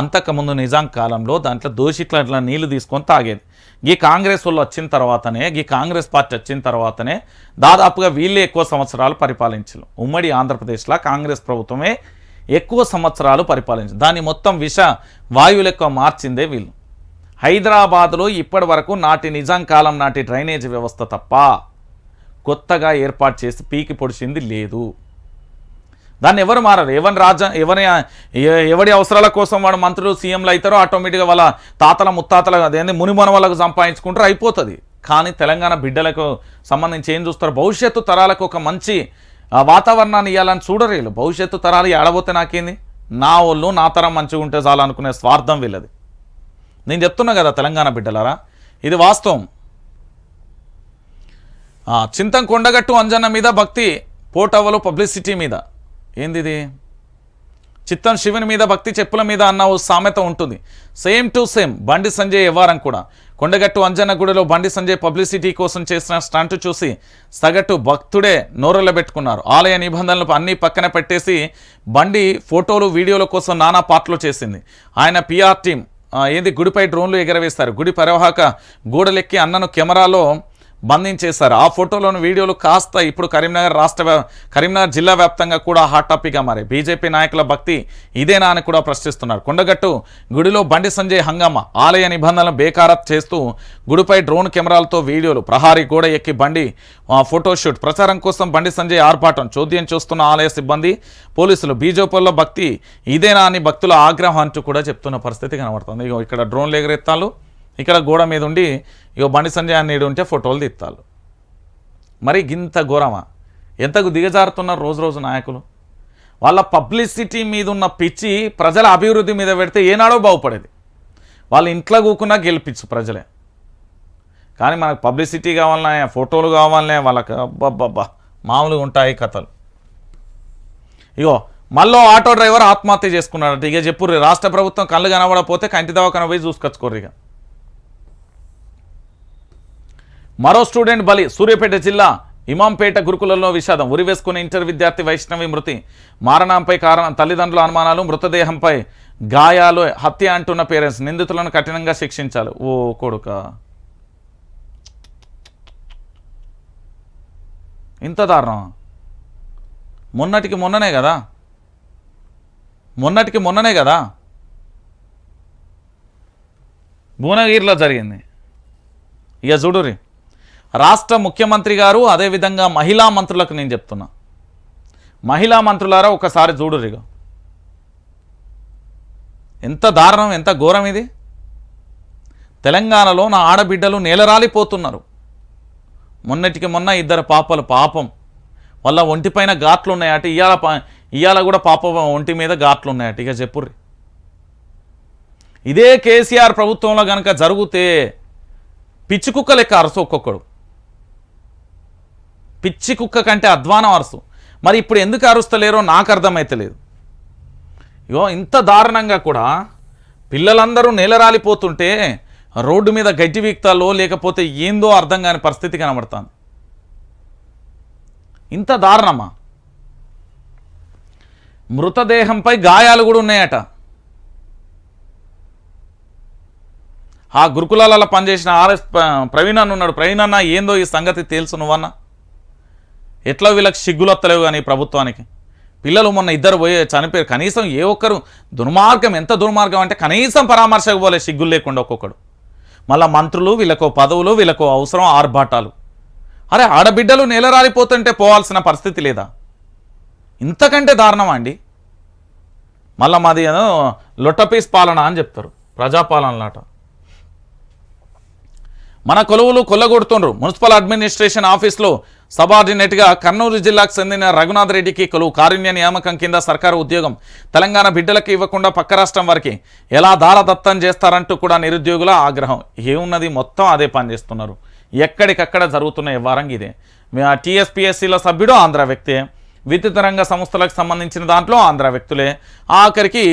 అంతకుముందు నిజాం కాలంలో దాంట్లో దోషిట్ల నీళ్లు తీసుకొని తాగేది. ఈ కాంగ్రెస్ వాళ్ళు వచ్చిన తర్వాతనే, ఈ కాంగ్రెస్ పార్టీ వచ్చిన తర్వాతనే దాదాపుగా వీళ్ళే ఎక్కువ సంవత్సరాలు పరిపాలించారు. ఉమ్మడి ఆంధ్రప్రదేశ్లో కాంగ్రెస్ ప్రభుత్వమే ఎక్కువ సంవత్సరాలు పరిపాలించారు. దాన్ని మొత్తం విష వాయువులు ఎక్కువ మార్చిందే వీళ్ళు. హైదరాబాద్లో ఇప్పటి వరకు నాటి నిజాం కాలం నాటి డ్రైనేజ్ వ్యవస్థ తప్ప కొత్తగా ఏర్పాటు చేసి పీకి పొడిచింది లేదు. దాన్ని ఎవరు మారరు. ఎవరి అవసరాల కోసం వాడు మంత్రులు సీఎంలు అవుతారో ఆటోమేటిక్గా వాళ్ళ తాతల ముత్తాతల అదేంటి మునిమన వాళ్ళకు సంపాదించుకుంటారు, అయిపోతుంది. కానీ తెలంగాణ బిడ్డలకు సంబంధించి ఏం చూస్తారు? భవిష్యత్తు తరాలకు ఒక మంచి వాతావరణాన్ని ఇవ్వాలని చూడరు వీళ్ళు. భవిష్యత్తు తరాలు ఏడబోతే నాకేంది, నా వాళ్ళు నా తరం మంచిగా ఉంటే చాలు అనుకునే స్వార్థం వీళ్ళది. నేను చెప్తున్నా కదా తెలంగాణ బిడ్డలారా, ఇది వాస్తవం. చింతం కొండగట్టు అంజన్న మీద భక్తి, పోటవ్వలో పబ్లిసిటీ మీద. ఏంది ఇది? చిత్తం శివుని మీద భక్తి, చెప్పుల మీద అన్న ఓ సామెత ఉంటుంది. Same to same Bandi Sanjay వ్యవహారం కూడా. కొండగట్టు అంజన్న గుడిలో బండి సంజయ్ పబ్లిసిటీ కోసం చేసిన స్టంట్ చూసి సగటు భక్తుడే నోరెళ్ళబెట్టుకున్నారు. ఆలయ నిబంధనలు అన్నీ పక్కన పెట్టేసి బండి ఫోటోలు వీడియోల కోసం నానా పాటలు చేసింది. ఆయన పిఆర్ టీం గుడిపై డ్రోన్లు ఎగరవేస్తారు. గుడి పరివాహక గోడలెక్కి అన్నను కెమెరాలో బంధించేశారు. ఆ ఫోటోలోని వీడియోలు కాస్త ఇప్పుడు కరీంనగర్ జిల్లా వ్యాప్తంగా కూడా హాట్ టాపిక్గా మారాయి. బీజేపీ నాయకుల భక్తి ఇదేనా అని కూడా ప్రశ్నిస్తున్నారు. కొండగట్టు గుడిలో బండి సంజయ్ హంగామా, ఆలయ నిబంధనలు బేఖారత్ చేస్తూ గుడిపై డ్రోన్ కెమెరాలతో వీడియోలు, ప్రహారీ గోడ ఎక్కి బండి ఫోటోషూట్, ప్రచారం కోసం బండి సంజయ్ ఆర్భాటం, చోద్యం చూస్తున్న ఆలయ సిబ్బంది, పోలీసులు. బీజేపీలో భక్తి ఇదేనా అని భక్తుల ఆగ్రహం అంటూ కూడా చెప్తున్న పరిస్థితి కనబడుతుంది. ఇక్కడ డ్రోన్లు ఎగరెత్తాలు, ఇక్కడ గోడ మీద ఉండి బండి సంజయ్ అన్నేడు ఉంటే ఫోటోలు తీస్తాలు. మరి గింత ఘోరమా? ఎంతకు దిగజారుతున్నారు రోజు నాయకులు. వాళ్ళ పబ్లిసిటీ మీద ఉన్న పిచ్చి ప్రజల అభివృద్ధి మీద పెడితే ఏనాడో బాగుపడేది. వాళ్ళ ఇంట్లో కూకున్నా గెలిపించు ప్రజలే. కానీ మనకు పబ్లిసిటీ కావాలనే, ఫోటోలు కావాలనే, వాళ్ళకి అబ్బబ్బబ్బా మామూలుగా ఉంటాయి కథలు. ఇగో మళ్ళీ ఆటో డ్రైవర్ ఆత్మహత్య చేసుకున్నాడట. ఇక చెప్పుర్రి, రాష్ట్ర ప్రభుత్వం కళ్ళు కనబడకపోతే కంటి దవాఖాన పోయి చూసుకొచ్చుకోర్రి. ఇక మరో స్టూడెంట్ బలి. సూర్యాపేట జిల్లా ఇమాంపేట గురుకులంలో విషాదం. ఉరివేసుకున్న ఇంటర్ విద్యార్థి వైష్ణవి మృతి. మారణంపై కారణం తల్లిదండ్రుల అనుమానాలు, మృతదేహంపై గాయాలు, హత్య అంటున్న పేరెంట్స్. నిందితులను కఠినంగా శిక్షించాలి. ఓ కొడుక, ఇంత దారుణం. మొన్నటికి మొన్ననే కదా భువనగిరిలో జరిగింది. ఇక చూడురి, రాష్ట్ర ముఖ్యమంత్రి గారు అదేవిధంగా మహిళా మంత్రులకు నేను చెప్తున్నా, మహిళా మంత్రులారా ఒకసారి చూడురిగా, ఎంత దారుణం, ఎంత ఘోరం ఇది. తెలంగాణలో నా ఆడబిడ్డలు నేలరాలిపోతున్నారు. మొన్నటికి మొన్న ఇద్దరు పాపలు పాపం వాళ్ళ ఒంటిపైన ఘాట్లు ఉన్నాయట. ఇవాళ కూడా పాప ఒంటి మీద ఘాట్లు ఉన్నాయట. ఇక చెప్పుర్రి, ఇదే కేసీఆర్ ప్రభుత్వంలో కనుక జరిగితే పిచ్చి కుక్క లెక్క అరసు, ఒక్కొక్కడు పిచ్చి కుక్క కంటే అధ్వానం అరసు. మరి ఇప్పుడు ఎందుకు అరుస్తలేరో నాకు అర్థమైతలేదు. ఇగో ఇంత దారుణంగా కూడా పిల్లలందరూ నేలరాలిపోతుంటే రోడ్డు మీద గడ్డి వీక్తాలో లేకపోతే ఏందో అర్థం కాని పరిస్థితి కనబడుతుంది. ఇంత దారుణమా? మృతదేహంపై గాయాలు కూడా ఉన్నాయట. ఆ గురుకులాలలో పనిచేసిన ఆర్ఎస్ ప్రవీణ్ అన్న ఉన్నాడు. ప్రవీణ్ అన్న, ఏందో ఈ సంగతి తెలుసు నువ్వన్నా? ఎట్లా వీళ్ళకి సిగ్గులొత్తలేవు కానీ ప్రభుత్వానికి. పిల్లలు మొన్న ఇద్దరు పోయి చనిపోయారు. కనీసం ఏ ఒక్కరు, దుర్మార్గం, ఎంత దుర్మార్గం అంటే కనీసం పరామర్శకు పోలే, సిగ్గులు లేకుండా ఒక్కొక్కడు. మళ్ళీ మంత్రులు, వీళ్ళకో పదవులు, వీళ్ళకో అవసరం, ఆర్భాటాలు. అరే ఆడబిడ్డలు నేలరాలిపోతుంటే పోవాల్సిన పరిస్థితి లేదా? ఇంతకంటే దారుణమా అండి? మళ్ళీ మాది ఏదో లొట్టపీస్ పాలన అని చెప్తారు, ప్రజాపాలనలాట. మన కొలువులు కొల్లగొడుతుండ్రు. మున్సిపల్ అడ్మినిస్ట్రేషన్ ఆఫీస్లో సబార్డినేట్గా కర్నూలు జిల్లాకు చెందిన రఘునాథ్ రెడ్డికి కొలువు. కారుణ్య నియామకం కింద సర్కారు ఉద్యోగం. తెలంగాణ బిడ్డలకు ఇవ్వకుండా పక్క రాష్ట్రం వారికి ఎలా దారదత్తం చేస్తారంటూ కూడా నిరుద్యోగుల ఆగ్రహం. ఏమున్నది, మొత్తం అదే పని చేస్తున్నారు. ఎక్కడికక్కడ జరుగుతున్న వ్యవహారం ఇదే. టీఎస్పీఎస్సీల సభ్యుడు ఆంధ్ర వ్యక్తే, విద్యుత్ రంగ సంస్థలకు సంబంధించిన దాంట్లో ఆంధ్ర వ్యక్తులే. ఆఖరికి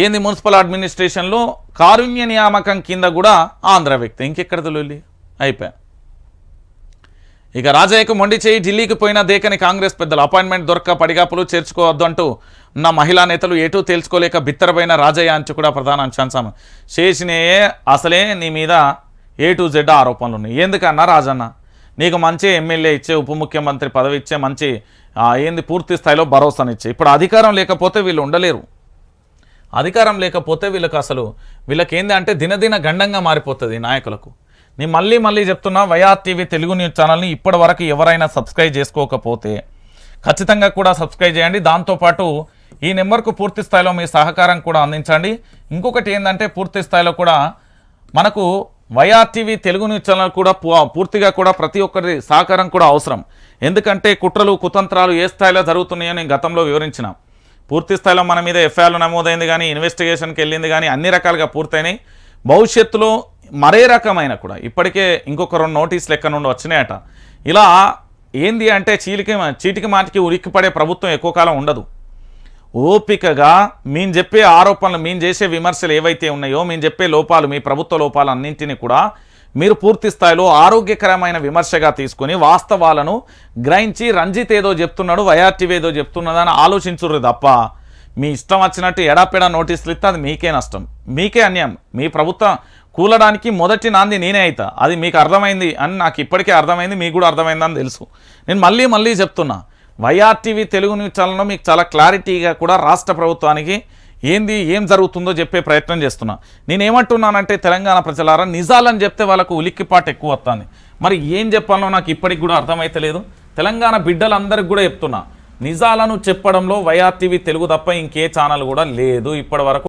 ఏంది మున్సిపల్ అడ్మినిస్ట్రేషన్లో కారుణ్య నియామకం కింద కూడా ఆంధ్ర వ్యక్తి. ఇంకెక్కడ తెలియదు, అయిపోయా. ఇక రాజయ్యకు మొండి చేయి. ఢిల్లీకి పోయిన దేకని కాంగ్రెస్ పెద్దలు. అపాయింట్మెంట్ దొరక్క పడిగాపులు చేర్చుకోవద్దు అంటూ ఉన్న మహిళా నేతలు ఏటూ తేల్చుకోలేక బిత్తరపోయిన రాజయ్య అంచు కూడా ప్రధాన అంశాంశం. చేసినయే అసలే నీ మీద A to Z ఆరోపణలు ఉన్నాయి. ఎందుకన్నా రాజన్న, నీకు మంచి ఎమ్మెల్యే ఇచ్చే, ఉప ముఖ్యమంత్రి పదవి ఇచ్చే, మంచి ఏంది పూర్తి స్థాయిలో భరోసానిచ్చే. ఇప్పుడు అధికారం లేకపోతే వీళ్ళు ఉండలేరు. అధికారం లేకపోతే వీళ్ళకి ఏంది అంటే దినదిన గండంగా మారిపోతుంది నాయకులకు. నేను మళ్ళీ చెప్తున్నా, వైఆర్ టీవీ తెలుగు న్యూస్ ఛానల్ని ఇప్పటి వరకు ఎవరైనా సబ్స్క్రైబ్ చేసుకోకపోతే ఖచ్చితంగా కూడా సబ్స్క్రైబ్ చేయండి. దాంతోపాటు ఈ నెంబర్కు పూర్తి స్థాయిలో మీ సహకారం కూడా అందించండి. ఇంకొకటి ఏంటంటే పూర్తి స్థాయిలో కూడా మనకు Y R TV Telugu news channel కూడా పూర్తిగా కూడా ప్రతి ఒక్కరి సహకారం కూడా అవసరం. ఎందుకంటే కుట్రలు కుతంత్రాలు ఏ స్థాయిలో జరుగుతున్నాయో నేను గతంలో వివరించిన. పూర్తి స్థాయిలో మన మీద ఎఫ్ఐఆర్లు నమోదైంది కానీ, ఇన్వెస్టిగేషన్కి వెళ్ళింది కానీ, అన్ని రకాలుగా పూర్తయినాయి. భవిష్యత్తులో మరే రకమైన కూడా ఇప్పటికే ఇంకొక 2 నోటీసులు ఎక్కడ నుండి వచ్చినాయట. ఇలా ఏంది అంటే చీటికి మాటికి ఉరిక్కిపడే ప్రభుత్వం ఎక్కువ కాలం ఉండదు. ఓపికగా మేము చెప్పే ఆరోపణలు, మేము చేసే విమర్శలు ఏవైతే ఉన్నాయో, మేము చెప్పే లోపాలు, మీ ప్రభుత్వ లోపాలు అన్నింటినీ కూడా మీరు పూర్తి స్థాయిలో ఆరోగ్యకరమైన విమర్శగా తీసుకొని వాస్తవాలను గ్రహించి, రంజిత్ ఏదో చెప్తున్నాడు, వైఆర్ టీవీ ఏదో చెప్తున్నదని ఆలోచించుర్రు తప్ప మీ ఇష్టం వచ్చినట్టు ఎడాపెడా నోటీసులు ఇస్తే అది మీకే నష్టం, మీకే అన్యాయం. మీ ప్రభుత్వం కూలడానికి మొదటి నాంది నేనే అవుతా. అది మీకు అర్థమైంది అని నాకు ఇప్పటికే అర్థమైంది, మీకు కూడా అర్థమైందని తెలుసు. నేను మళ్ళీ చెప్తున్నా, వైఆర్ టీవీ తెలుగు న్యూస్ ఛానల్లో మీకు చాలా క్లారిటీగా కూడా రాష్ట్ర ప్రభుత్వానికి ఏం జరుగుతుందో చెప్పే ప్రయత్నం చేస్తున్నా. నేనేమంటున్నానంటే తెలంగాణ ప్రజలారా, నిజాలని చెప్తే వాళ్ళకు ఉలిక్కిపాటు ఎక్కువ వస్తుంది. మరి ఏం చెప్పాలో నాకు ఇప్పటికి కూడా అర్థమైతలేదు. తెలంగాణ బిడ్డలందరికీ కూడా చెప్తున్నా, నిజాలను చెప్పడంలో వైఆర్ టీవీ తెలుగు తప్ప ఇంకే ఛానల్ కూడా లేదు ఇప్పటి వరకు.